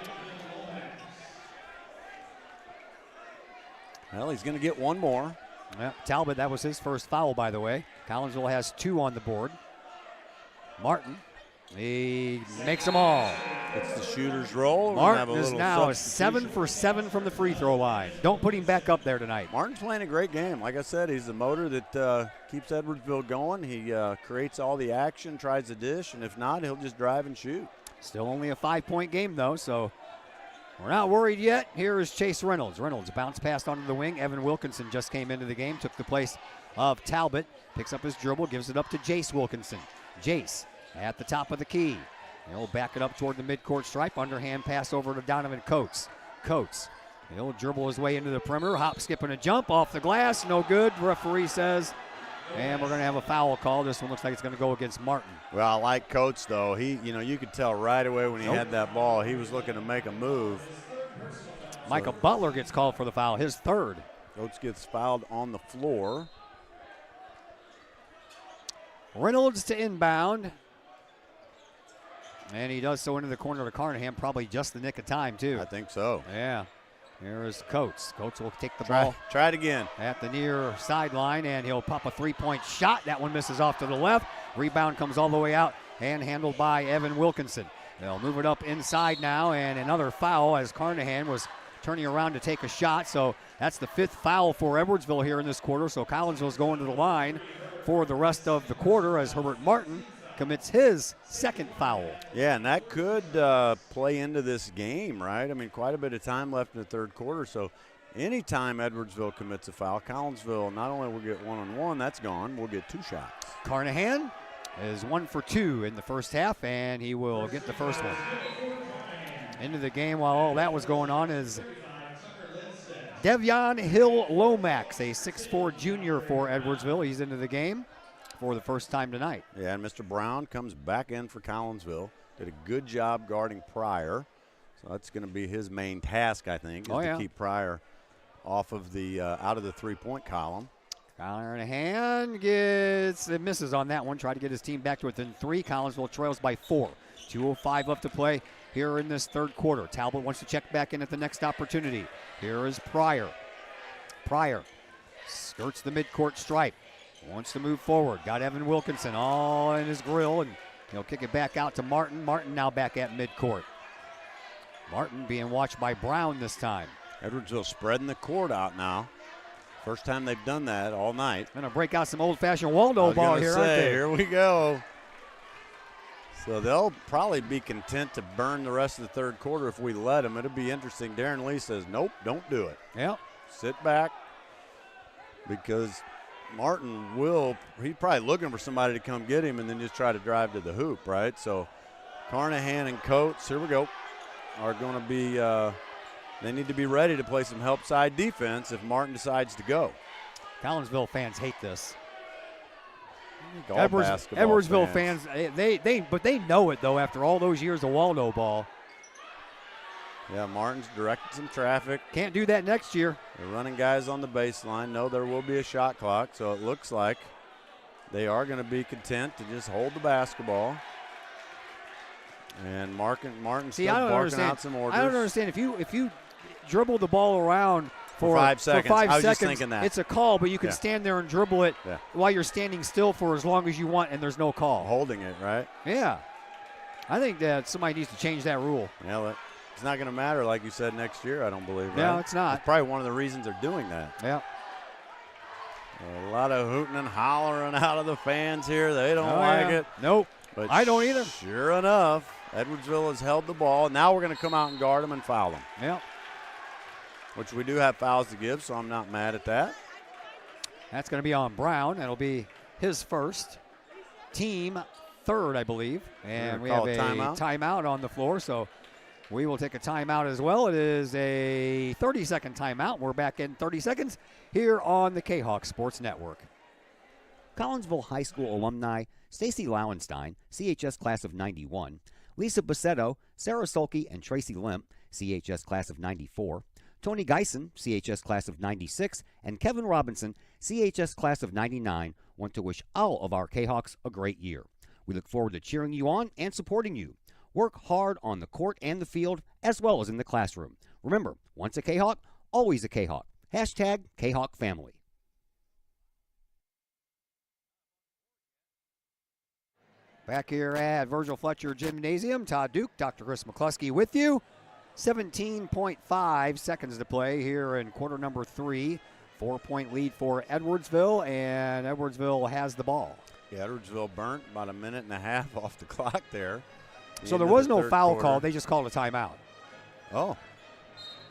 Well, he's going to get one more. Yeah, Talbot, that was his first foul, by the way. Collinsville has 2 on the board. Martin, he makes them all. It's the shooter's roll. Martin is now 7 for 7 from the free throw line. Don't put him back up there tonight. Martin's playing a great game. Like I said, he's the motor that keeps Edwardsville going. He creates all the action, tries the dish, and if not, he'll just drive and shoot. Still only a 5-point game, though, so we're not worried yet. Here is Chase Reynolds. Reynolds bounce passed onto the wing. Evan Wilkinson just came into the game, took the place of Talbot. Picks up his dribble, gives it up to Jace Wilkinson. Jace at the top of the key. He'll back it up toward the midcourt stripe. Underhand pass over to Donovan Coates. Coates, he'll dribble his way into the perimeter. Hop, skip, and a jump off the glass. No good, referee says. And we're going to have a foul call. This one looks like it's going to go against Martin. Well, I like Coates, though. You could tell right away when he had that ball, he was looking to make a move. Michael Butler gets called for the foul, his 3rd. Coates gets fouled on the floor. Reynolds to inbound. And he does so into the corner to Carnahan, probably just the nick of time, too. I think so. Yeah. Here is Coates. Coates will take the ball. Try it again. At the near sideline, and he'll pop a 3-point shot. That one misses off to the left. Rebound comes all the way out and handled by Evan Wilkinson. They'll move it up inside now, and another foul as Carnahan was turning around to take a shot. So that's the 5th foul for Edwardsville here in this quarter. So Collinsville's going to the line for the rest of the quarter as Herbert Martin commits his second foul. Yeah, and that could play into this game, right? I mean, quite a bit of time left in the third quarter, so anytime Edwardsville commits a foul, Collinsville not only will get one-on-one, that's gone, we'll get 2 shots. Carnahan is 1 for 2 in the first half, and he will get the first one. Into the game while all that was going on is Devion Hill Lomax, a 6'4 junior for Edwardsville. He's into the game for the first time tonight. Yeah, and Mr. Brown comes back in for Collinsville. Did a good job guarding Pryor. So that's going to be his main task, I think, is to keep Pryor off of the out of the three-point column. Carnahan misses on that one. Tried to get his team back to within 3. Collinsville trails by 4. 2:05 left to play here in this third quarter. Talbot wants to check back in at the next opportunity. Here is Pryor. Pryor skirts the midcourt stripe. Wants to move forward. Got Evan Wilkinson all in his grill, and he'll kick it back out to Martin. Martin now back at midcourt. Martin being watched by Brown this time. Edwardsville spreading the court out now. First time they've done that all night. Gonna break out some old-fashioned Waldo ball here, aren't they? Here we go. So they'll probably be content to burn the rest of the third quarter if we let them. It'll be interesting. Darren Lee says, nope, don't do it. Yep. Sit back, because Martin he's probably looking for somebody to come get him and then just try to drive to the hoop, right? So Carnahan and Coates, here we go, are going to be, they need to be ready to play some help side defense if Martin decides to go. Collinsville fans hate this. Edwardsville Edwardsville fans, but they know it though after all those years of Waldo ball. Yeah, Martin's directed some traffic. Can't do that next year. They're running guys on the baseline. No, there will be a shot clock, so it looks like they are going to be content to just hold the basketball. And Martin's still barking out some orders. I don't understand if you dribble the ball around for 5 seconds. I was just thinking that. It's a call, but you can stand there and dribble it Yeah. while you're standing still for as long as you want, and there's no call. Holding it, right? Yeah. I think that somebody needs to change that rule. Yeah, it's not going to matter, like you said, next year, I don't believe, right? No, it's not. That's probably one of the reasons they're doing that. Yeah. A lot of hooting and hollering out of the fans here. They don't like it. Nope. But I don't either. Sure enough, Edwardsville has held the ball. Now we're going to come out and guard them and foul them. Yep. Which we do have fouls to give, so I'm not mad at that. That's going to be on Brown. That'll be his first. Team third, I believe. And we have a timeout on the floor, so we will take a timeout as well. It is a 30-second timeout. We're back in 30 seconds here on the Kahok Sports Network. Collinsville High School alumni Stacy Lauenstein, CHS class of 91, Lisa Bassetto, Sarah Sulke, and Tracy Limp, CHS class of 94, Tony Geisen, CHS class of 96, and Kevin Robinson, CHS class of 99, want to wish all of our Kahawks a great year. We look forward to cheering you on and supporting you. Work hard on the court and the field, as well as in the classroom. Remember, once a Kahawk, always a Kahawk. Hashtag Kahawk Family. Back here at Virgil Fletcher Gymnasium, Todd Duke, Dr. Chris McCluskey with you. 17.5 seconds to play here in quarter number 3. 4-point lead for Edwardsville, and Edwardsville has the ball. Yeah, Edwardsville burnt about a minute and a half off the clock there. So there was no foul call. They just called a timeout. Oh.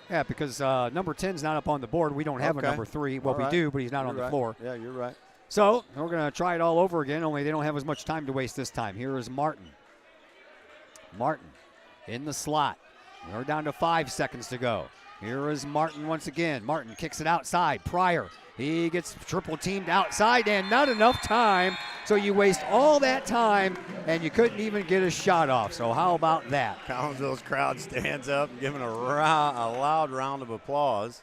Yeah, because number 10's not up on the board. We don't have a number 3. Well, we do, but he's not on the floor. Yeah, you're right. So we're going to try it all over again, only they don't have as much time to waste this time. Here is Martin. Martin in the slot. We're down to 5 seconds to go. Here is Martin once again. Martin kicks it outside. Pryor, he gets triple teamed outside, and not enough time. So you waste all that time, and you couldn't even get a shot off. So how about that? Collinsville's crowd stands up and giving a loud round of applause.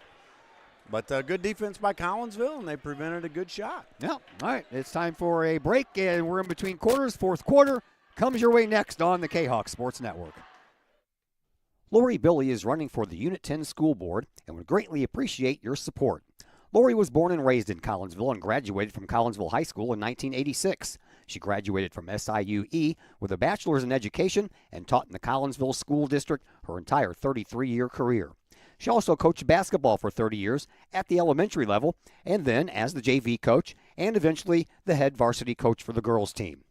But good defense by Collinsville, and they prevented a good shot. Yeah, all right. It's time for a break, and we're in between quarters. Fourth quarter comes your way next on the Kahawk Sports Network. Lori Billy is running for the Unit 10 School Board and would greatly appreciate your support. Lori was born and raised in Collinsville and graduated from Collinsville High School in 1986. She graduated from SIUE with a bachelor's in education and taught in the Collinsville School District her entire 33-year career. She also coached basketball for 30 years at the elementary level, and then as the JV coach and eventually the head varsity coach for the girls team.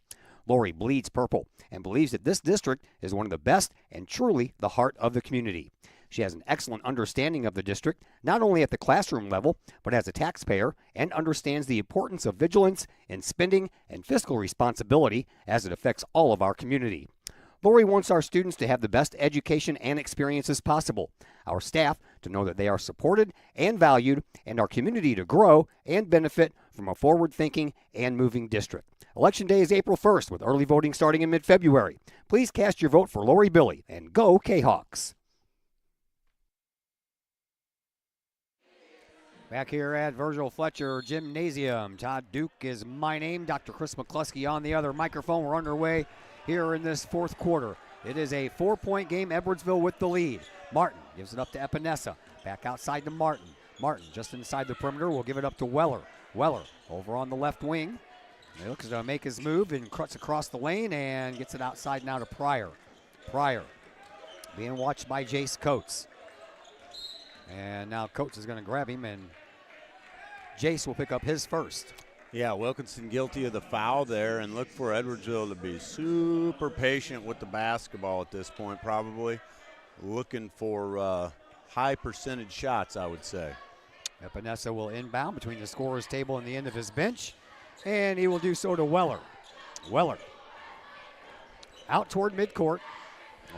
Lori bleeds purple and believes that this district is one of the best and truly the heart of the community. She has an excellent understanding of the district, not only at the classroom level, but as a taxpayer, and understands the importance of vigilance in spending and fiscal responsibility as it affects all of our community. Lori wants our students to have the best education and experiences possible, our staff to know that they are supported and valued, and our community to grow and benefit from a forward-thinking and moving district. Election Day is April 1st, with early voting starting in mid-February. Please cast your vote for Lori Billy, and go Kahawks! Back here at Virgil Fletcher Gymnasium, Todd Duke is my name, Dr. Chris McCluskey on the other microphone. We're underway here in this fourth quarter. It is a 4-point game, Edwardsville with the lead. Martin gives it up to Epinesa, back outside to Martin. Martin just inside the perimeter will give it up to Weller. Weller over on the left wing. He looks to make his move and cuts across the lane and gets it outside now to Pryor. Pryor being watched by Jace Coates. And now Coates is going to grab him, and Jace will pick up his first. Yeah, Wilkinson guilty of the foul there, and look for Edwardsville to be super patient with the basketball at this point, probably looking for high percentage shots, I would say. Epinesa will inbound between the scorer's table and the end of his bench, and he will do so to Weller. Weller out toward midcourt,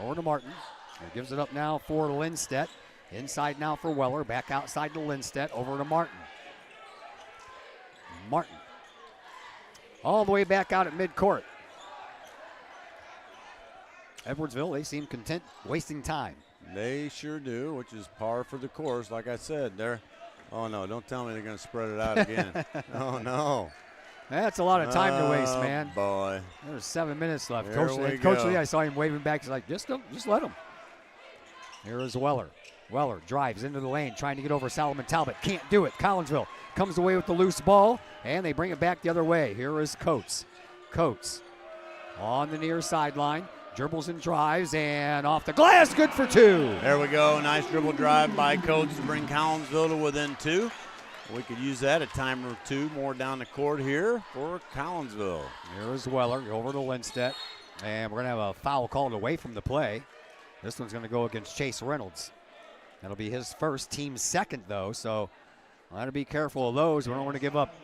over to Martin. He gives it up now for Lindstedt. Inside now for Weller, back outside to Lindstedt, over to Martin. Martin all the way back out at midcourt. Edwardsville, they seem content wasting time. They sure do, which is par for the course. Like I said, they're, oh no, don't tell me they're going to spread it out again. Oh no. That's a lot of time to waste, man. Boy. There's 7 minutes left. There Coach Lee, I saw him waving back. He's like, just let him. Here is Weller. Weller drives into the lane, trying to get over Solomon Talbot. Can't do it. Collinsville comes away with the loose ball, and they bring it back the other way. Here is Coates. Coates on the near sideline. Dribbles and drives, and off the glass, good for two. There we go. Nice dribble drive by Coates to bring Collinsville to within two. We could use that a time or two more down the court here for Collinsville. Here is Weller over to Lindstedt, and we're going to have a foul called away from the play. This one's going to go against Chase Reynolds. That'll be his first, team second, though, so we'll have to be careful of those. We don't want to give up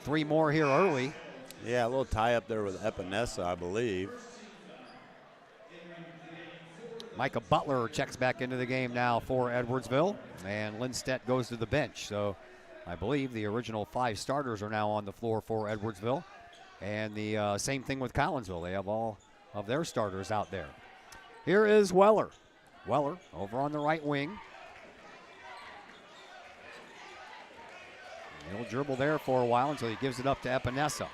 3 more here early. Yeah, a little tie up there with Epinesa, I believe. Micah Butler checks back into the game now for Edwardsville, and Lindstedt goes to the bench. So I believe the original 5 starters are now on the floor for Edwardsville. And the same thing with Collinsville. They have all of their starters out there. Here is Weller. Weller over on the right wing. He'll dribble there for a while until he gives it up to Epinesa.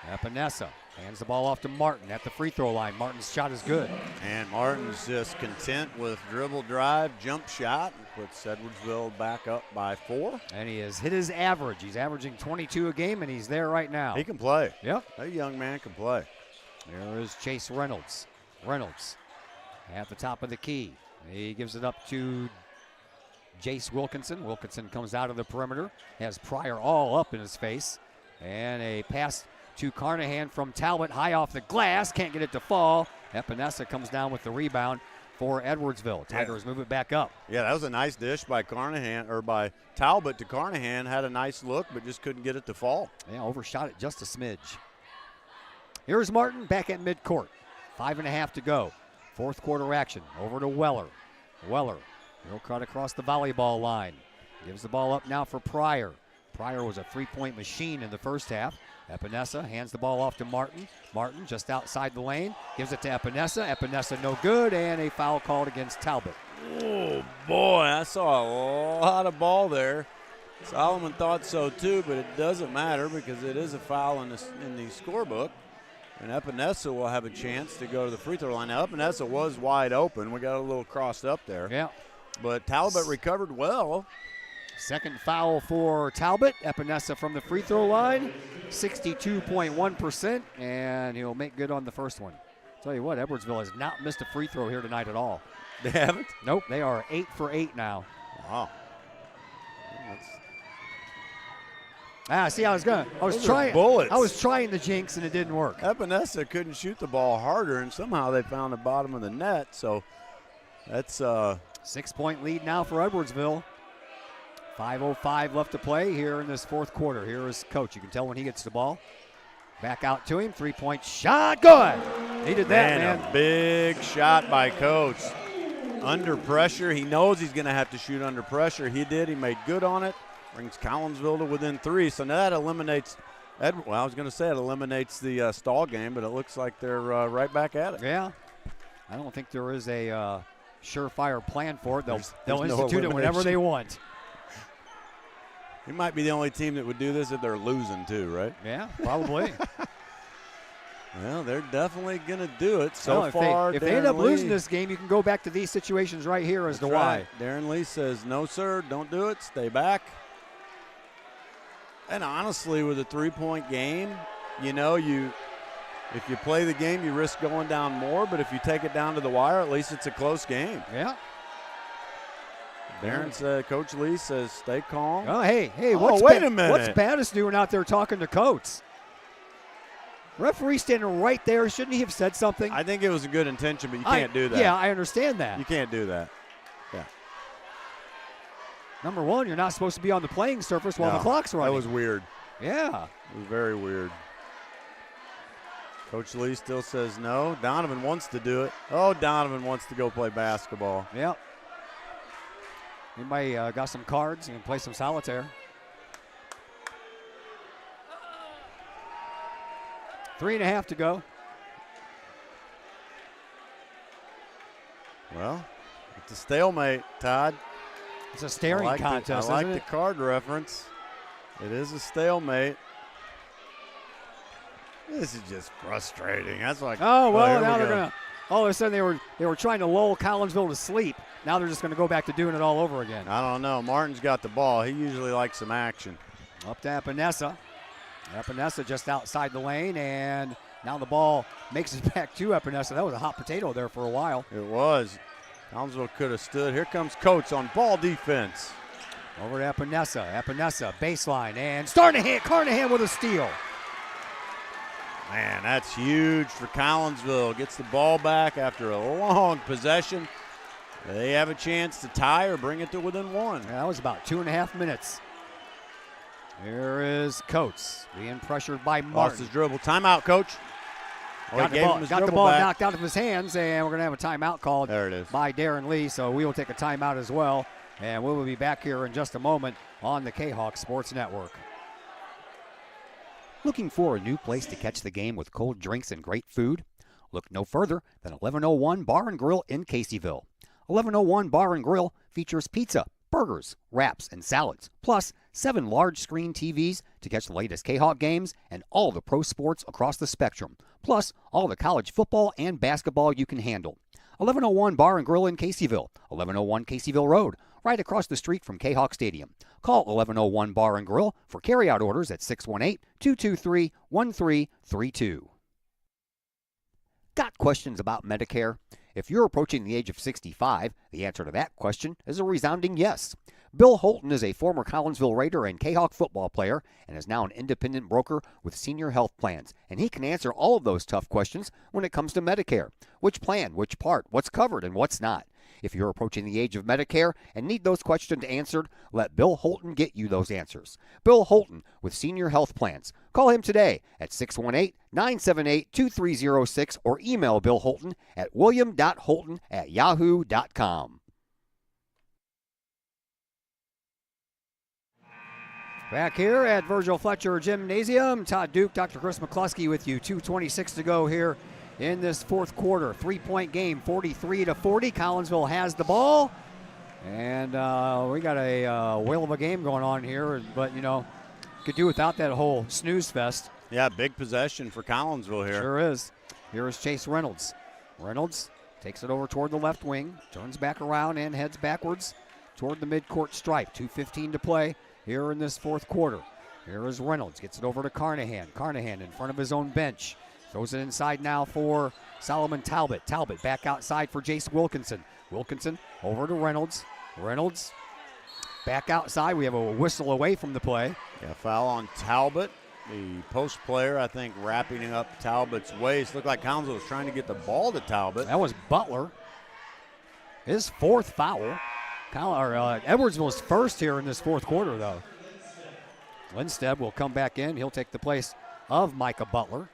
Epinesa hands the ball off to Martin at the free throw line. Martin's shot is good. And Martin's just content with dribble drive, jump shot, and puts Edwardsville back up by 4. And he has hit his average. He's averaging 22 a game, and he's there right now. He can play. Yep. That young man can play. There is Chase Reynolds. Reynolds at the top of the key. He gives it up to Jace Wilkinson. Wilkinson comes out of the perimeter, has Pryor all up in his face. And a pass to Carnahan from Talbot, high off the glass, can't get it to fall. Epinesa comes down with the rebound for Edwardsville. Tigers move it back up. Yeah, that was a nice dish by Carnahan, or by Talbot to Carnahan. Had a nice look, but just couldn't get it to fall. Yeah, overshot it just a smidge. Here's Martin back at midcourt. 5.5 to go. Fourth quarter action. Over to Weller. Weller, he'll cut across the volleyball line. Gives the ball up now for Pryor. Pryor was a 3-point machine in the first half. Epinesa hands the ball off to Martin. Martin just outside the lane, gives it to Epinesa. Epinesa no good, and a foul called against Talbot. Oh, boy, I saw a lot of ball there. Solomon thought so too, but it doesn't matter because it is a foul in the scorebook. And Epinesa will have a chance to go to the free throw line. Now, Epinesa was wide open. We got a little crossed up there. Yeah. But Talbot recovered well. Second foul for Talbot. Epinesa from the free throw line, 62.1%, and he'll make good on the first one. Tell you what, Edwardsville has not missed a free throw here tonight at all. They haven't? Nope, they are 8 for 8 now. Wow. See, I was trying. Bullets. I was trying the jinx, and it didn't work. Epinesa couldn't shoot the ball harder, and somehow they found the bottom of the net. So that's 6-point lead now for Edwardsville. 5:05 left to play here in this fourth quarter. Here is Coach. You can tell when he gets the ball. Back out to him. 3-point shot. Good. He did that, man. A big shot by Coach. Under pressure. He knows he's going to have to shoot under pressure. He did. He made good on it. Brings Collinsville to within 3. So now that eliminates I was going to say it eliminates the stall game, but it looks like they're right back at it. Yeah. I don't think there is a surefire plan for it. They'll There's institute it whenever they want. He might be the only team that would do this if they're losing too, right? Yeah, probably. Well, they're definitely going to do it. If they end up losing this game, you can go back to these situations right here as to why. Darren Lee says, no, sir, don't do it. Stay back. And honestly, with a 3-point game, if you play the game, you risk going down more. But if you take it down to the wire, at least it's a close game. Yeah. Coach Lee says, stay calm. Oh, hey, wait a minute. What's Battis doing out there talking to Coates? Referee standing right there. Shouldn't he have said something? I think it was a good intention, but you can't do that. Yeah, I understand that. You can't do that. Yeah. Number one, you're not supposed to be on the playing surface while the clock's running. That was weird. Yeah. It was very weird. Coach Lee still says no. Donovan wants to do it. Oh, Donovan wants to go play basketball. Yep. Anybody got some cards? You can play some solitaire. 3.5 to go. Well, it's a stalemate, Todd. It's a staring contest. I like the card reference. It is a stalemate. This is just frustrating. That's like. Oh well, now they're gonna. All of a sudden they were trying to lull Collinsville to sleep. Now they're just going to go back to doing it all over again. I don't know. Martin's got the ball. He usually likes some action. Up to Epinesa. Epinesa just outside the lane, and now the ball makes it back to Epinesa. That was a hot potato there for a while. It was. Collinsville could have stood. Here comes Coates on ball defense. Over to Epinesa. Epinesa, baseline, and starting to hit Carnahan with a steal. Man, that's huge for Collinsville. Gets the ball back after a long possession. They have a chance to tie or bring it to within 1. Yeah, that was about 2.5 minutes. Here is Coates being pressured by Martin. Lost his dribble. Timeout, Coach. Got the ball knocked out of his hands, and we're going to have a timeout called by Darren Lee, so we will take a timeout as well. And we will be back here in just a moment on the Kahok Sports Network. Looking for a new place to catch the game with cold drinks and great food? Look no further than 1101 Bar and Grill in Caseyville. 1101 Bar and Grill features pizza, burgers, wraps, and salads, plus 7 large screen TVs to catch the latest Kahok games and all the pro sports across the spectrum, plus all the college football and basketball you can handle. 1101 Bar and Grill in Caseyville, 1101 Caseyville Road, right across the street from Kahok Stadium. Call 1101 Bar and Grill for carryout orders at 618-223-1332. Got questions about Medicare? If you're approaching the age of 65, the answer to that question is a resounding yes. Bill Holton is a former Collinsville Raider and Kahok football player and is now an independent broker with Senior Health Plans, and he can answer all of those tough questions when it comes to Medicare. Which plan, which part, what's covered, and what's not. If you're approaching the age of Medicare and need those questions answered, let Bill Holton get you those answers. Bill Holton with Senior Health Plans. Call him today at 618-978-2306 or email Bill Holton at william.holton@yahoo.com. Back here at Virgil Fletcher Gymnasium, Todd Duke, Dr. Chris McCluskey with you. 2:26 to go here in this fourth quarter. 3-point game, 43-40. Collinsville has the ball. And we got a whale of a game going on here. But, could do without that whole snooze fest. Yeah, big possession for Collinsville here. Sure is. Here is Chase Reynolds. Reynolds takes it over toward the left wing, turns back around and heads backwards toward the midcourt stripe. 2:15 to play here in this fourth quarter. Here is Reynolds. Gets it over to Carnahan. Carnahan in front of his own bench. Throws it inside now for Solomon Talbot. Talbot back outside for Jace Wilkinson. Wilkinson over to Reynolds. Reynolds Back outside, we have a whistle away from the play. Yeah, foul on Talbot. The post player, I think, wrapping up Talbot's waist. Looked like Collinsville was trying to get the ball to Talbot. That was Butler. His fourth foul. Edwardsville's first here in this fourth quarter, though. Lindstedt will come back in. He'll take the place of Micah Butler.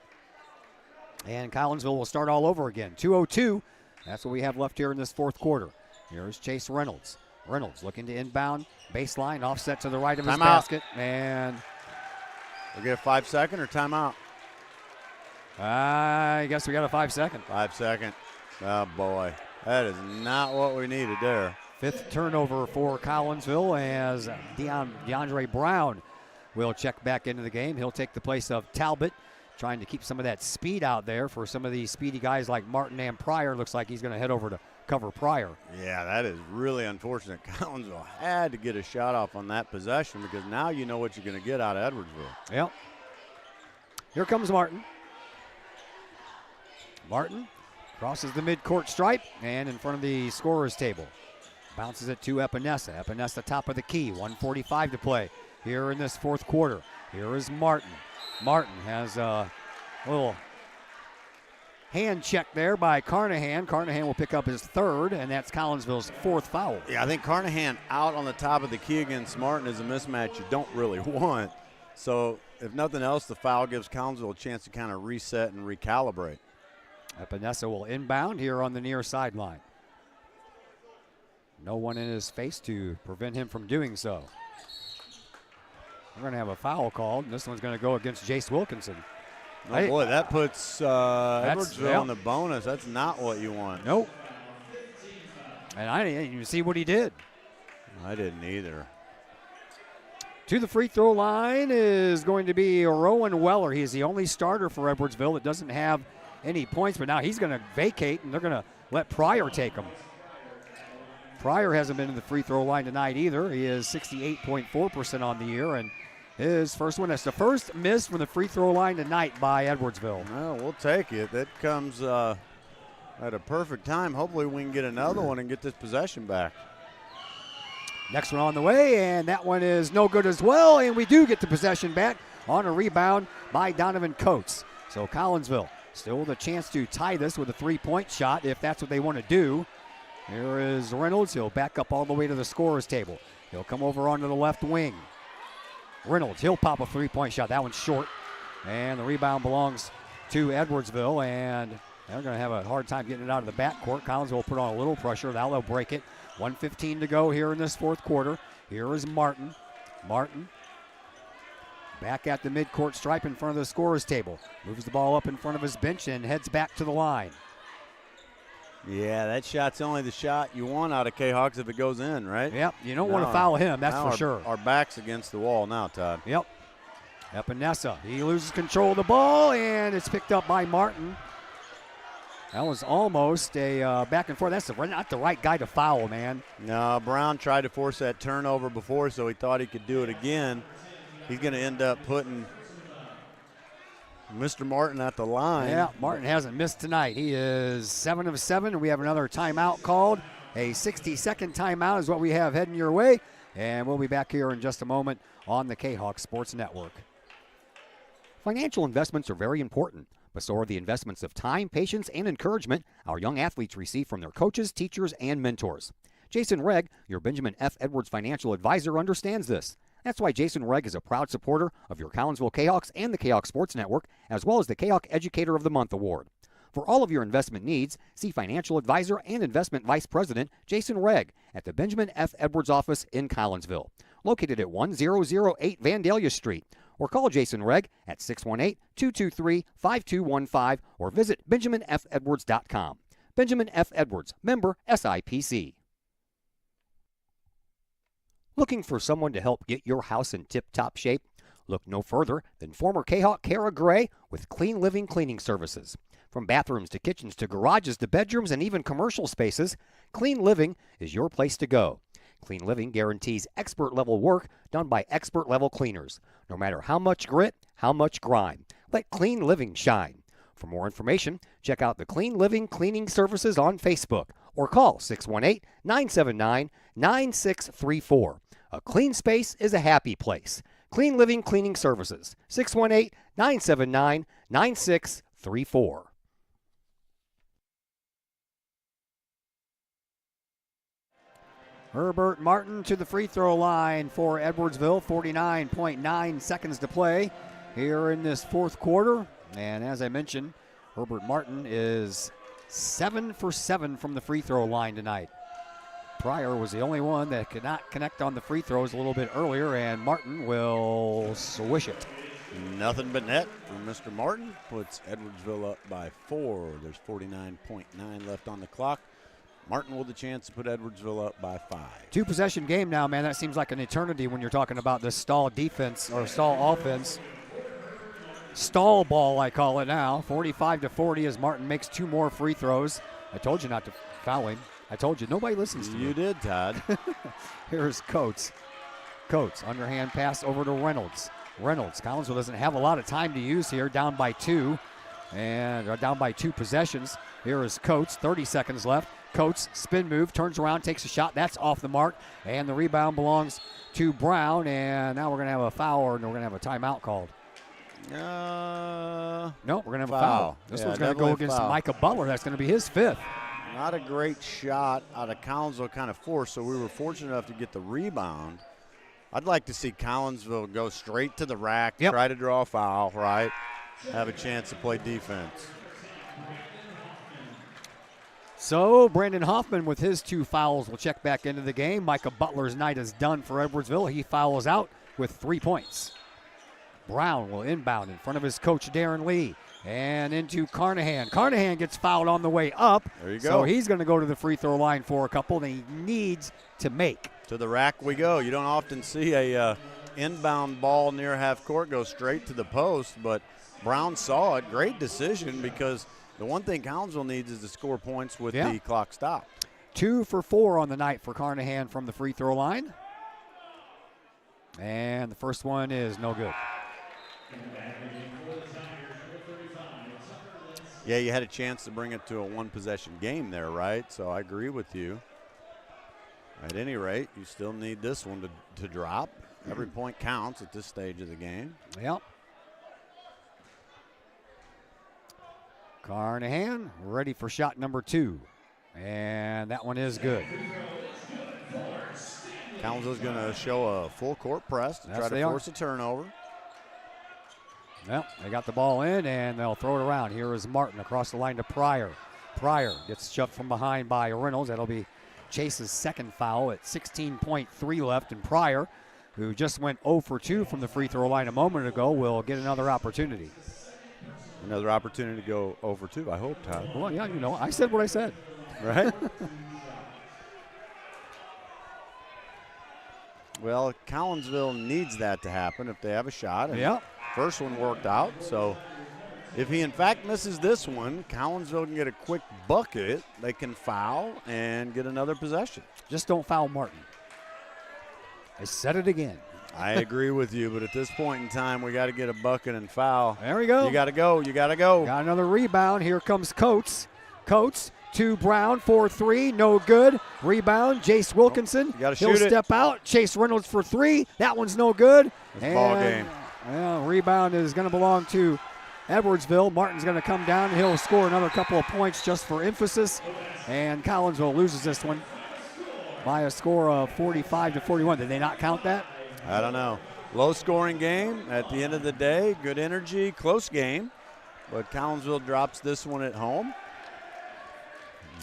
And Collinsville will start all over again. 2:02. That's what we have left here in this fourth quarter. Here's Chase Reynolds. Reynolds looking to inbound. Baseline, offset to the right of his basket. And we'll get a 5-second or timeout? I guess we got a 5-second. 5-second. Oh, boy. That is not what we needed there. Fifth turnover for Collinsville as DeAndre Brown will check back into the game. He'll take the place of Talbot, trying to keep some of that speed out there for some of these speedy guys like Martin and Pryor. Looks like he's going to head over to cover Pryor. Yeah, that is really unfortunate. Collinsville had to get a shot off on that possession because now you know what you're going to get out of Edwardsville. Yep. Here comes Martin. Martin crosses the midcourt stripe and in front of the scorer's table. Bounces it to Epinesa. Epinesa top of the key. 1:45 to play here in this fourth quarter. Here is Martin. Martin has a little hand check there by Carnahan. Carnahan will pick up his third, and that's Collinsville's fourth foul. Yeah, I think Carnahan out on the top of the key against Martin is a mismatch you don't really want. So if nothing else, the foul gives Collinsville a chance to kind of reset and recalibrate. Epinesa will inbound here on the near sideline. No one in his face to prevent him from doing so. We're going to have a foul called, and this one's going to go against Jace Wilkinson. Oh, boy, that puts Edwardsville on the bonus. That's not what you want. Nope. And I didn't even see what he did. I didn't either. To the free throw line is going to be Rowan Weller. He is the only starter for Edwardsville that doesn't have any points, but now he's going to vacate, and they're going to let Pryor take him. Pryor hasn't been in the free throw line tonight either. He is 68.4% on the year, and his first one. That's the first miss from the free throw line tonight by Edwardsville. Well, we'll take it. That comes at a perfect time. Hopefully we can get another one and get this possession back. Next one on the way, and that one is no good as well, and we do get the possession back on a rebound by Donovan Coates. So Collinsville still with a chance to tie this with a three-point shot if that's what they want to do. Here is Reynolds. He'll back up all the way to the scorer's table. He'll come over onto the left wing. Reynolds, he'll pop a three-point shot. That one's short. And the rebound belongs to Edwardsville, and they're going to have a hard time getting it out of the backcourt. Collinsville will put on a little pressure. Now they'll break it. 1:15 to go here in this fourth quarter. Here is Martin. Martin back at the midcourt stripe in front of the scorer's table. Moves the ball up in front of his bench and heads back to the line. Yeah, that shot's only the shot you want out of Kahawks if it goes in, right? Yep, you don't want to foul him, that's for sure. Our back's against the wall now, Todd. Yep. Epinesa, he loses control of the ball, and it's picked up by Martin. That was almost a back and forth. That's not the right guy to foul, man. No, Brown tried to force that turnover before, so he thought he could do it again. He's going to end up putting Mr. Martin at the line. Yeah, Martin hasn't missed tonight. He is 7 of 7. We have another timeout called. A 60-second timeout is what we have heading your way. And we'll be back here in just a moment on the Kahok Sports Network. Financial investments are very important, but so are the investments of time, patience, and encouragement our young athletes receive from their coaches, teachers, and mentors. Jason Regg, your Benjamin F. Edwards financial advisor, understands this. That's why Jason Regg is a proud supporter of your Collinsville Kahawks and the Kahok Sports Network, as well as the Kahok Educator of the Month Award. For all of your investment needs, see financial advisor and investment vice president Jason Regg at the Benjamin F. Edwards office in Collinsville, located at 1008 Vandalia Street, or call Jason Regg at 618-223-5215 or visit benjaminfedwards.com. Benjamin F. Edwards, member SIPC. Looking for someone to help get your house in tip-top shape? Look no further than former Kahawk Kara Gray with Clean Living Cleaning Services. From bathrooms to kitchens to garages to bedrooms and even commercial spaces, Clean Living is your place to go. Clean Living guarantees expert-level work done by expert-level cleaners. No matter how much grit, how much grime, let Clean Living shine. For more information, check out the Clean Living Cleaning Services on Facebook or call 618-979-9634. A clean space is a happy place. Clean Living Cleaning Services, 618-979-9634. Herbert Martin to the free throw line for Edwardsville. 49.9 seconds to play here in this fourth quarter. And as I mentioned, Herbert Martin is 7 for 7 from the free throw line tonight. Pryor was the only one that could not connect on the free throws a little bit earlier, and Martin will swish it. Nothing but net from Mr. Martin. Puts Edwardsville up by 4. There's 49.9 left on the clock. Martin with a chance to put Edwardsville up by 5. 2-possession game now, man. That seems like an eternity when you're talking about this stall defense or stall offense. Stall ball, I call it now. 45-40 as Martin makes 2 more free throws. I told you not to foul him. I told you. Nobody listens to me. You did, Todd. Here's Coates. Coates, underhand pass over to Reynolds. Collinsville doesn't have a lot of time to use here, down by 2. And down by 2 possessions. Here is Coates, 30 seconds left. Coates, spin move, turns around, takes a shot. That's off the mark. And the rebound belongs to Brown. And now we're going to have a foul, or we're going to have a timeout called. No, we're going to have a foul. This one's going to go against Micah Butler. That's going to be his 5th. Not a great shot out of Collinsville, kind of forced, so we were fortunate enough to get the rebound. I'd like to see Collinsville go straight to the rack, try to draw a foul, right? Have a chance to play defense. So Brandon Hoffman with his 2 fouls will check back into the game. Micah Butler's night is done for Edwardsville. He fouls out with 3 points. Brown will inbound in front of his coach, Darren Lee, and into Carnahan. Carnahan gets fouled on the way up. There you go. So he's going to go to the free throw line for a couple that he needs to make. To the rack we go. You don't often see a inbound ball near half court go straight to the post, but Brown saw it. Great decision, because the one thing Collinsville needs is to score points with the clock stopped. 2 for 4 on the night for Carnahan from the free throw line. And the first one is no good. Yeah, you had a chance to bring it to a 1-possession game there, right? So I agree with you. At any rate, you still need this one to drop. Every point counts at this stage of the game. Yep. Carnahan ready for shot number 2. And that one is good. Collinsville's going to show a full court press to try to force a turnover. Well, they got the ball in, and they'll throw it around. Here is Martin across the line to Pryor. Pryor gets shoved from behind by Reynolds. That'll be Chase's 2nd foul at 16.3 left. And Pryor, who just went 0 for 2 from the free throw line a moment ago, will get another opportunity. Another opportunity to go 0 for 2, I hope, Todd. Well, yeah, you know, I said what I said. Right? Well, Collinsville needs that to happen if they have a shot. And first one worked out, so if he in fact misses this one, Collinsville can get a quick bucket. They can foul and get another possession. Just don't foul Martin. I said it again. I agree with you, but at this point in time, we got to get a bucket and foul. There we go. You got to go. You got to go. Got another rebound. Here comes Coates. Coates to Brown for 3. No good. Rebound. Jace Wilkinson. You got to shoot it. He'll step out. Chase Reynolds for 3. That one's no good. It's ball game. Well, rebound is going to belong to Edwardsville. Martin's going to come down. He'll score another couple of points just for emphasis. And Collinsville loses this one by a score of 45-41. Did they not count that? I don't know. Low-scoring game at the end of the day. Good energy, close game. But Collinsville drops this one at home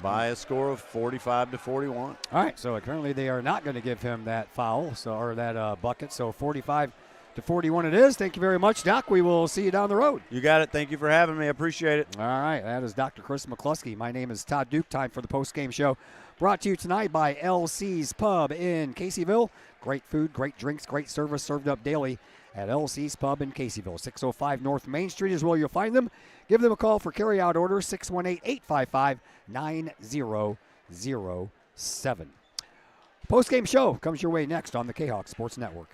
by a score of 45-41. All right, so currently they are not going to give him that foul, or that bucket. So 45-41 it is. Thank you very much, Doc. We will see you down the road. You got it. Thank you for having me. I appreciate it. All right, that is Dr. Chris McCluskey. My name is Todd Duke. Time for the post-game show. Brought to you tonight by LC's Pub in Caseyville. Great food, great drinks, great service served up daily at LC's Pub in Caseyville. 605 North Main Street is where you'll find them. Give them a call for carry-out orders, 618-855-9007. Post-game show comes your way next on the Kahok Sports Network.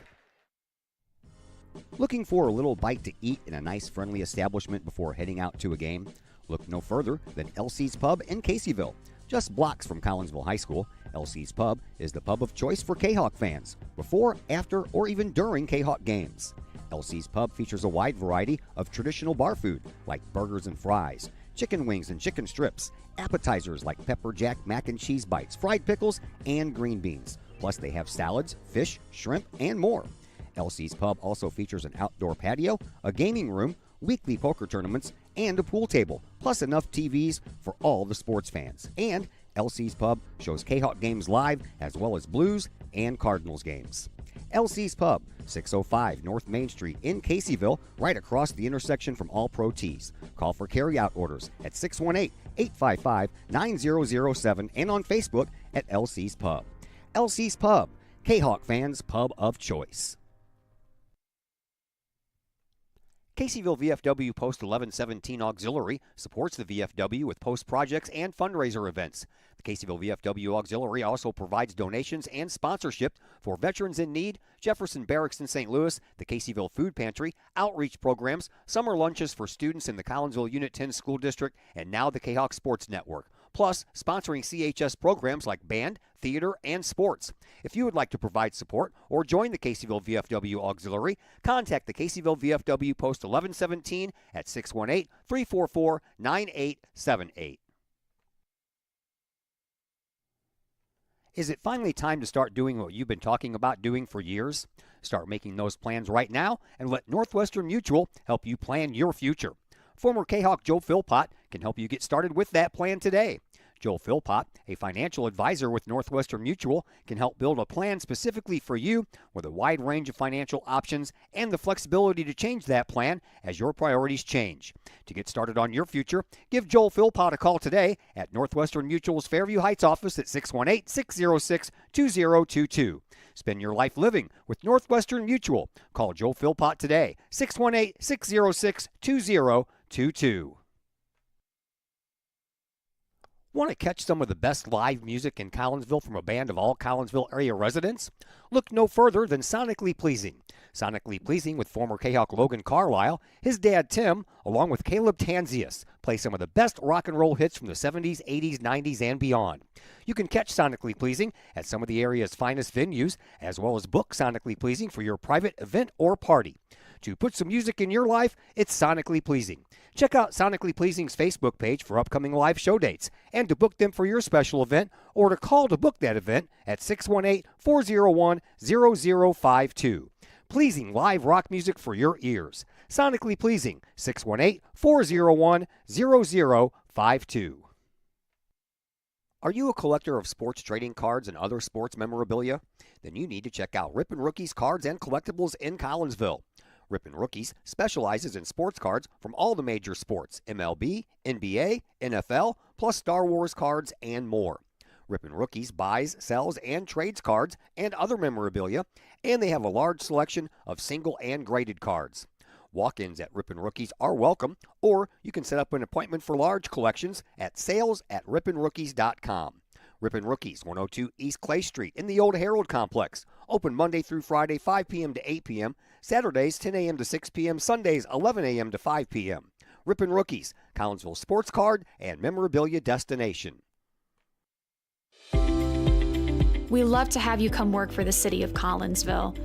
Looking for a little bite to eat in a nice, friendly establishment before heading out to a game? Look no further than LC's Pub in Caseyville. Just blocks from Collinsville High School, LC's Pub is the pub of choice for Kahok fans, before, after, or even during Kahok games. LC's Pub features a wide variety of traditional bar food like burgers and fries, chicken wings and chicken strips, appetizers like pepper jack mac and cheese bites, fried pickles, and green beans. Plus they have salads, fish, shrimp, and more. LC's Pub also features an outdoor patio, a gaming room, weekly poker tournaments, and a pool table, plus enough TVs for all the sports fans. And LC's Pub shows Kahok games live as well as Blues and Cardinals games. LC's Pub, 605 North Main Street in Caseyville, right across the intersection from All Pro Tees. Call for carry-out orders at 618-855-9007 and on Facebook at LC's Pub. LC's Pub, Kahok fans' pub of choice. Caseyville VFW Post 1117 Auxiliary supports the VFW with post projects and fundraiser events. The Caseyville VFW Auxiliary also provides donations and sponsorship for Veterans in Need, Jefferson Barracks in St. Louis, the Caseyville Food Pantry, outreach programs, summer lunches for students in the Collinsville Unit 10 School District, and now the Kahok Sports Network. Plus, sponsoring CHS programs like band, theater, and sports. If you would like to provide support or join the Caseyville VFW Auxiliary, contact the Caseyville VFW Post 1117 at 618-344-9878. Is it finally time to start doing what you've been talking about doing for years? Start making those plans right now and let Northwestern Mutual help you plan your future. Former Kahok Joe Philpott can help you get started with that plan today. Joe Philpott, a financial advisor with Northwestern Mutual, can help build a plan specifically for you with a wide range of financial options and the flexibility to change that plan as your priorities change. To get started on your future, give Joel Philpott a call today at Northwestern Mutual's Fairview Heights office at 618-606-2022. Spend your life living with Northwestern Mutual. Call Joel Philpott today, 618-606-2022. Want to catch some of the best live music in Collinsville from a band of all Collinsville area residents? Look no further than Sonically Pleasing. Sonically Pleasing with former Kahok Logan Carlisle, his dad Tim, along with Caleb Tanzius, play some of the best rock and roll hits from the 70s, 80s, 90s, and beyond. You can catch Sonically Pleasing at some of the area's finest venues, as well as book Sonically Pleasing for your private event or party. To put some music in your life, it's Sonically Pleasing. Check out Sonically Pleasing's Facebook page for upcoming live show dates and to book them for your special event or to call to book that event at 618-401-0052. Pleasing live rock music for your ears. Sonically Pleasing, 618-401-0052. Are you a collector of sports trading cards and other sports memorabilia? Then you need to check out Rippin' Rookies Cards and Collectibles in Collinsville. Rippin' Rookies specializes in sports cards from all the major sports, MLB, NBA, NFL, plus Star Wars cards and more. Rippin' Rookies buys, sells, and trades cards and other memorabilia, and they have a large selection of single and graded cards. Walk-ins at Rippin' Rookies are welcome, or you can set up an appointment for large collections at sales@rippinrookies.com. Rippin' Rookies, 102 East Clay Street in the Old Herald Complex. Open Monday through Friday, 5 p.m. to 8 p.m., Saturdays, 10 a.m. to 6 p.m., Sundays, 11 a.m. to 5 p.m. Rippin' Rookies, Collinsville sports card and memorabilia destination. We love to have you come work for the City of Collinsville.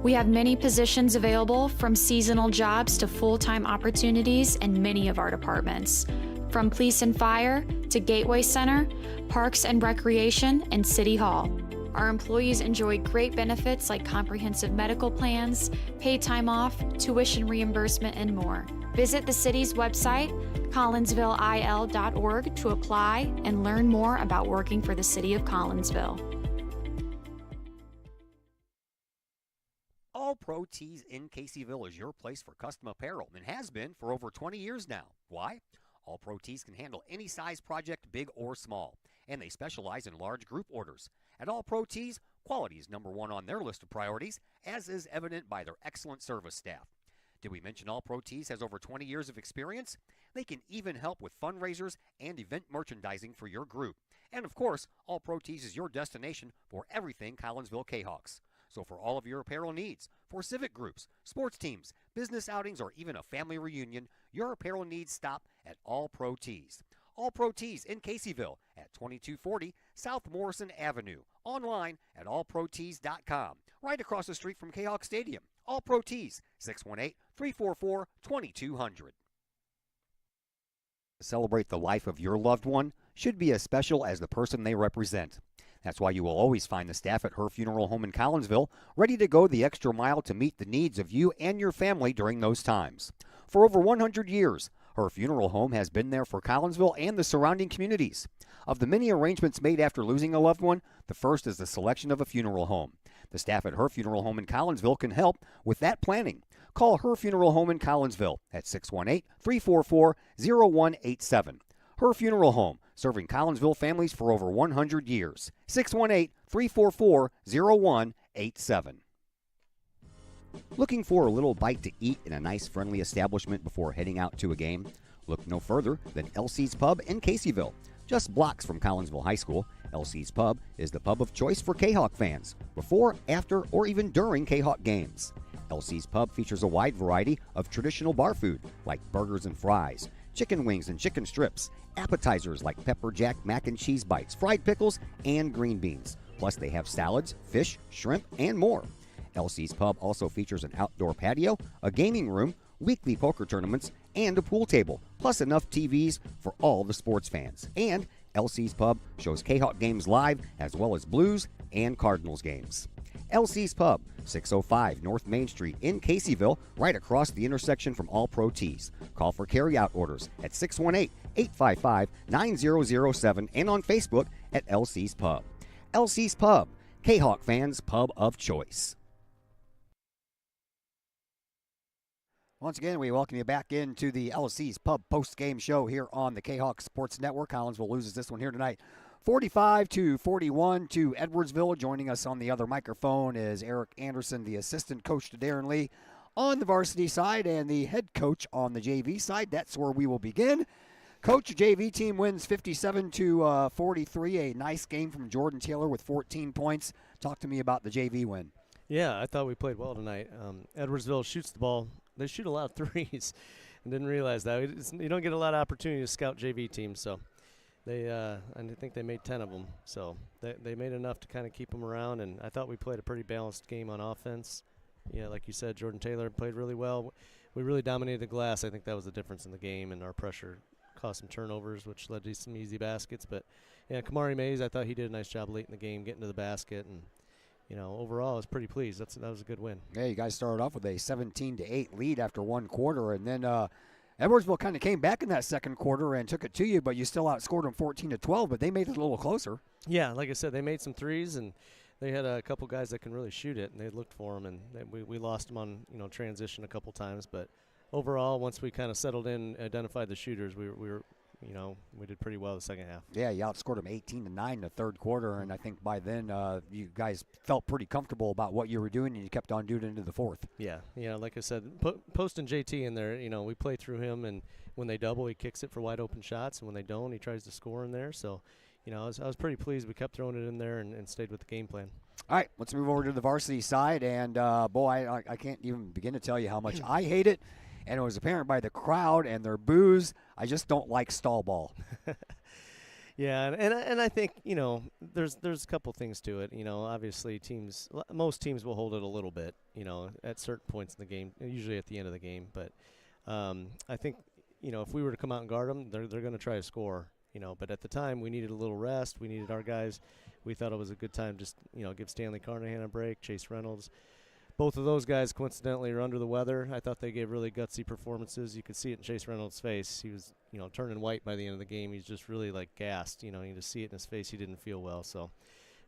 We have many positions available, from seasonal jobs to full-time opportunities in many of our departments. From police and fire to Gateway Center, Parks and Recreation, and City Hall. Our employees enjoy great benefits like comprehensive medical plans, paid time off, tuition reimbursement, and more. Visit the city's website, collinsvilleil.org, to apply and learn more about working for the City of Collinsville. All Pro Tees in Caseyville is your place for custom apparel and has been for over 20 years now. Why? All Pro Tees can handle any size project, big or small, and they specialize in large group orders. At All Pro Tees, quality is number one on their list of priorities, as is evident by their excellent service staff. Did we mention All Pro Tees has over 20 years of experience? They can even help with fundraisers and event merchandising for your group. And of course, All Pro Tees is your destination for everything Collinsville Kahawks. So for all of your apparel needs, for civic groups, sports teams, business outings, or even a family reunion, your apparel needs stop at All Pro Tees. All Pro Tees in Caseyville at 2240 South Morrison Avenue. Online at allprotees.com. Right across the street from Kahok Stadium. All Pro Tees, 618-344-2200. Celebrate the life of your loved one should be as special as the person they represent. That's why you will always find the staff at Her Funeral Home in Collinsville ready to go the extra mile to meet the needs of you and your family during those times. For over 100 years, Her Funeral Home has been there for Collinsville and the surrounding communities. Of the many arrangements made after losing a loved one, the first is the selection of a funeral home. The staff at Her Funeral Home in Collinsville can help with that planning. Call Her Funeral Home in Collinsville at 618-344-0187. Her Funeral Home, serving Collinsville families for over 100 years. 618-344-0187. Looking for a little bite to eat in a nice, friendly establishment before heading out to a game? Look no further than Elsie's Pub in Caseyville. Just blocks from Collinsville High School, Elsie's Pub is the pub of choice for Kahok fans, before, after, or even during Kahok games. Elsie's Pub features a wide variety of traditional bar food, like burgers and fries, chicken wings and chicken strips, appetizers like pepper jack mac and cheese bites, fried pickles, and green beans. Plus, they have salads, fish, shrimp, and more. Elsie's Pub also features an outdoor patio, a gaming room, weekly poker tournaments, and a pool table, plus enough TVs for all the sports fans. And Elsie's Pub shows Kahok games live, as well as Blues and Cardinals games. Elsie's Pub, 605 North Main Street in Caseyville, right across the intersection from All Pro Tees. Call for carryout orders at 618-855-9007 and on Facebook at Elsie's Pub. Elsie's Pub, Kahok fans' pub of choice. Once again, we welcome you back into the LC's Pub post-game show here on the Kahok Sports Network. Collinsville loses this one here tonight, 45-41 to Edwardsville. Joining us on the other microphone is Eric Anderson, the assistant coach to Darren Lee on the varsity side and the head coach on the JV side. That's where we will begin. Coach, JV team wins 57-43. A nice game from Jordan Taylor with 14 points. Talk to me about the JV win. Yeah, I thought we played well tonight. Edwardsville shoots the ball. They shoot a lot of threes. I didn't realize that. You don't get a lot of opportunity to scout JV teams, so I think they made 10 of them. So they made enough to kind of keep them around, and I thought we played a pretty balanced game on offense. Yeah, like you said, Jordan Taylor played really well. We really dominated the glass. I think that was the difference in the game, and our pressure caused some turnovers, which led to some easy baskets. But, yeah, Kamari Mays, I thought he did a nice job late in the game getting to the basket, and overall, I was pretty pleased. That was a good win. Yeah, you guys started off with a 17-8 lead after one quarter, and then Edwardsville kind of came back in that second quarter and took it to you, but you still outscored them 14-12, but they made it a little closer. Yeah, like I said, they made some threes, and they had a couple guys that can really shoot it, and they looked for them, and we lost them on transition a couple times. But overall, once we kind of settled in, identified the shooters, we did pretty well the second half. Yeah, you outscored them 18-9 in the third quarter, and I think by then you guys felt pretty comfortable about what you were doing, and you kept on doing it into the fourth. Yeah, like I said, posting JT in there, we play through him, and when they double, he kicks it for wide open shots, and when they don't, he tries to score in there. So, I was pretty pleased. We kept throwing it in there and stayed with the game plan. All right, let's move over to the varsity side, and boy, I can't even begin to tell you how much I hate it. And it was apparent by the crowd and their boos. I just don't like stall ball. Yeah, and I think there's a couple things to it. Obviously most teams will hold it a little bit. At certain points in the game, usually at the end of the game. But I think if we were to come out and guard them, they're going to try to score. But at the time we needed a little rest. We needed our guys. We thought it was a good time just give Stanley Carnahan a break, Chase Reynolds. Both of those guys, coincidentally, are under the weather. I thought they gave really gutsy performances. You could see it in Chase Reynolds' face. He was, turning white by the end of the game. He's just really, gassed. You just see it in his face. He didn't feel well. So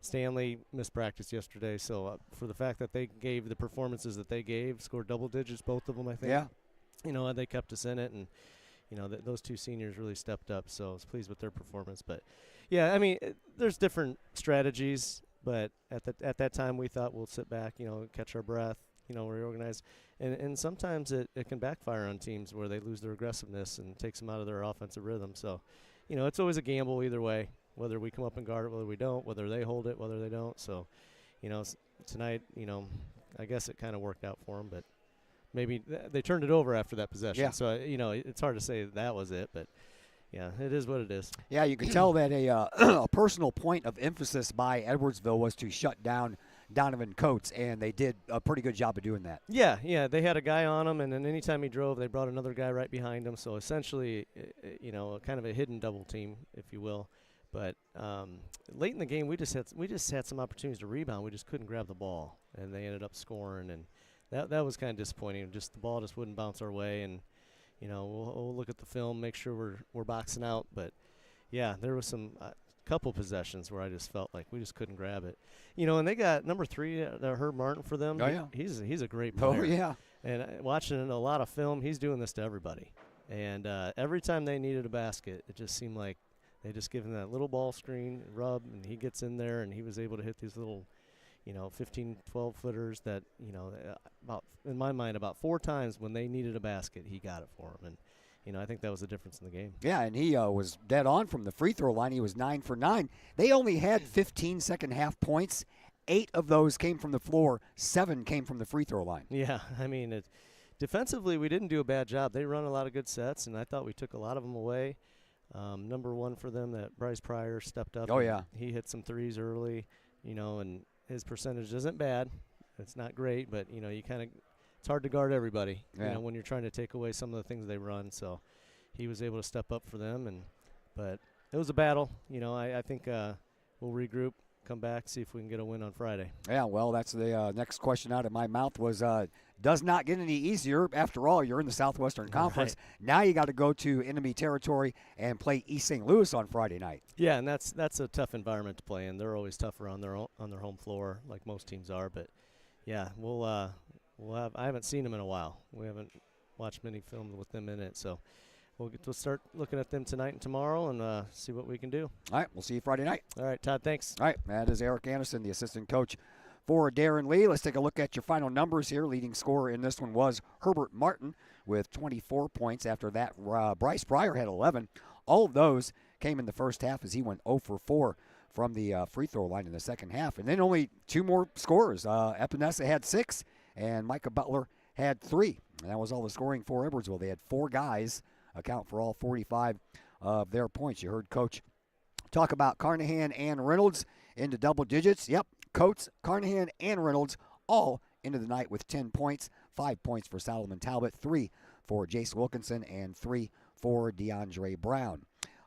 Stanley missed practice yesterday. So for the fact that they gave the performances that they gave, scored double digits, both of them, I think. Yeah. And they kept us in it. And, those two seniors really stepped up. So I was pleased with their performance. But, yeah, I mean, there's different strategies. But at that time, we thought we'll sit back, catch our breath, reorganize. And sometimes it can backfire on teams where they lose their aggressiveness and takes them out of their offensive rhythm. So, it's always a gamble either way, whether we come up and guard it, whether we don't, whether they hold it, whether they don't. So, tonight, I guess it kind of worked out for them. But maybe they turned it over after that possession. Yeah. So, it's hard to say that was it. But, yeah, it is what it is. Yeah, you can tell that a personal point of emphasis by Edwardsville was to shut down Donovan Coates, and they did a pretty good job of doing that. Yeah, they had a guy on him, and then anytime he drove, they brought another guy right behind him. So essentially, kind of a hidden double team, if you will. But late in the game, we just had some opportunities to rebound. We just couldn't grab the ball, and they ended up scoring, and that was kind of disappointing. Just the ball just wouldn't bounce our way, and we'll look at the film, make sure we're boxing out. But yeah, there was some couple possessions where I just felt like we just couldn't grab it. And they got number 3, Herb Martin for them. Oh yeah, he's a great player. Oh yeah, and watching a lot of film, he's doing this to everybody. And every time they needed a basket, it just seemed like they just give him that little ball screen, rub, and he gets in there, and he was able to hit these little, 15, 12 footers that, about, in my mind, about 4 times when they needed a basket, he got it for them. And, I think that was the difference in the game. Yeah, and he was dead on from the free throw line. He was 9 for 9. They only had 15 second half points. 8 of those came from the floor. 7 came from the free throw line. Yeah, I mean, defensively, we didn't do a bad job. They run a lot of good sets, and I thought we took a lot of them away. Number 1 for them, that Bryce Pryor stepped up. Oh, yeah. He hit some threes early, and his percentage isn't bad. It's not great, but, you kind of – it's hard to guard everybody, when you're trying to take away some of the things they run. So he was able to step up for them. But it was a battle. I think we'll regroup, come back, see if we can get a win on Friday. Yeah, well, that's the next question out of my mouth was does not get any easier. After all, you're in the Southwestern Conference. Right. Now you got to go to enemy territory and play East St. Louis on Friday night. Yeah, and that's a tough environment to play in. They're always tougher on their home floor, like most teams are. But yeah, I haven't seen them in a while. We haven't watched many films with them in it, so we'll start looking at them tonight and tomorrow and see what we can do. All right, we'll see you Friday night. All right, Todd, thanks. All right, that is Eric Anderson, the assistant coach for Darren Lee. Let's take a look at your final numbers here. Leading scorer in this one was Herbert Martin with 24 points. After that, Bryce Pryor had 11. All of those came in the first half as he went 0 for 4 from the free throw line in the second half. And then only 2 more scorers. Epinesa had 6. And Micah Butler had 3. And that was all the scoring for Edwardsville. They had 4 guys account for all 45 of their points. You heard Coach talk about Carnahan and Reynolds into double digits. Yep, Coates, Carnahan, and Reynolds all into the night with 10 points. 5 points for Solomon Talbot, 3 for Jace Wilkinson, and 3 for DeAndre Brown.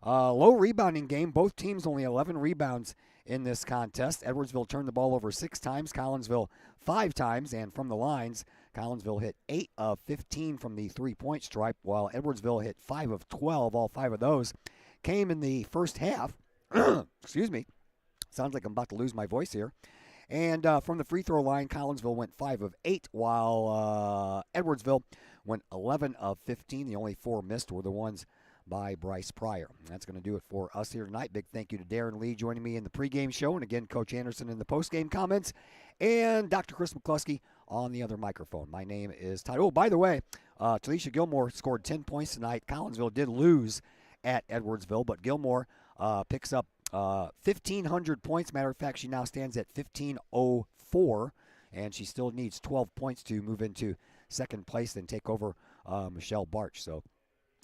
Low rebounding game. Both teams only 11 rebounds in this contest. Edwardsville turned the ball over 6 times, Collinsville 5 times, and from the lines, Collinsville hit 8 of 15 from the three-point stripe, while Edwardsville hit 5 of 12. All 5 of those came in the first half. Excuse me. Sounds like I'm about to lose my voice here. And from the free throw line, Collinsville went 5 of 8, while Edwardsville went 11 of 15. The only 4 missed were the ones by Bryce Pryor. That's going to do it for us here tonight. Big thank you to Darren Lee joining me in the pregame show, and again, Coach Anderson in the postgame comments, and Dr. Chris McCluskey on the other microphone. My name is Todd. Oh, by the way, Talisha Gilmore scored 10 points tonight. Collinsville did lose at Edwardsville, but Gilmore picks up 1,500 points. Matter of fact, she now stands at 1,504, and she still needs 12 points to move into second place and take over Michelle Barch. So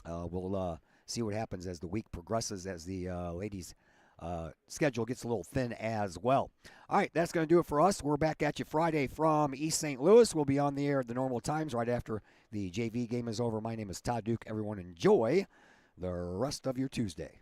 we'll see what happens as the week progresses, as the ladies' schedule gets a little thin as well. All right, that's going to do it for us. We're back at you Friday from East St. Louis. We'll be on the air at the normal times right after the JV game is over. My name is Todd Duke. Everyone enjoy the rest of your Tuesday.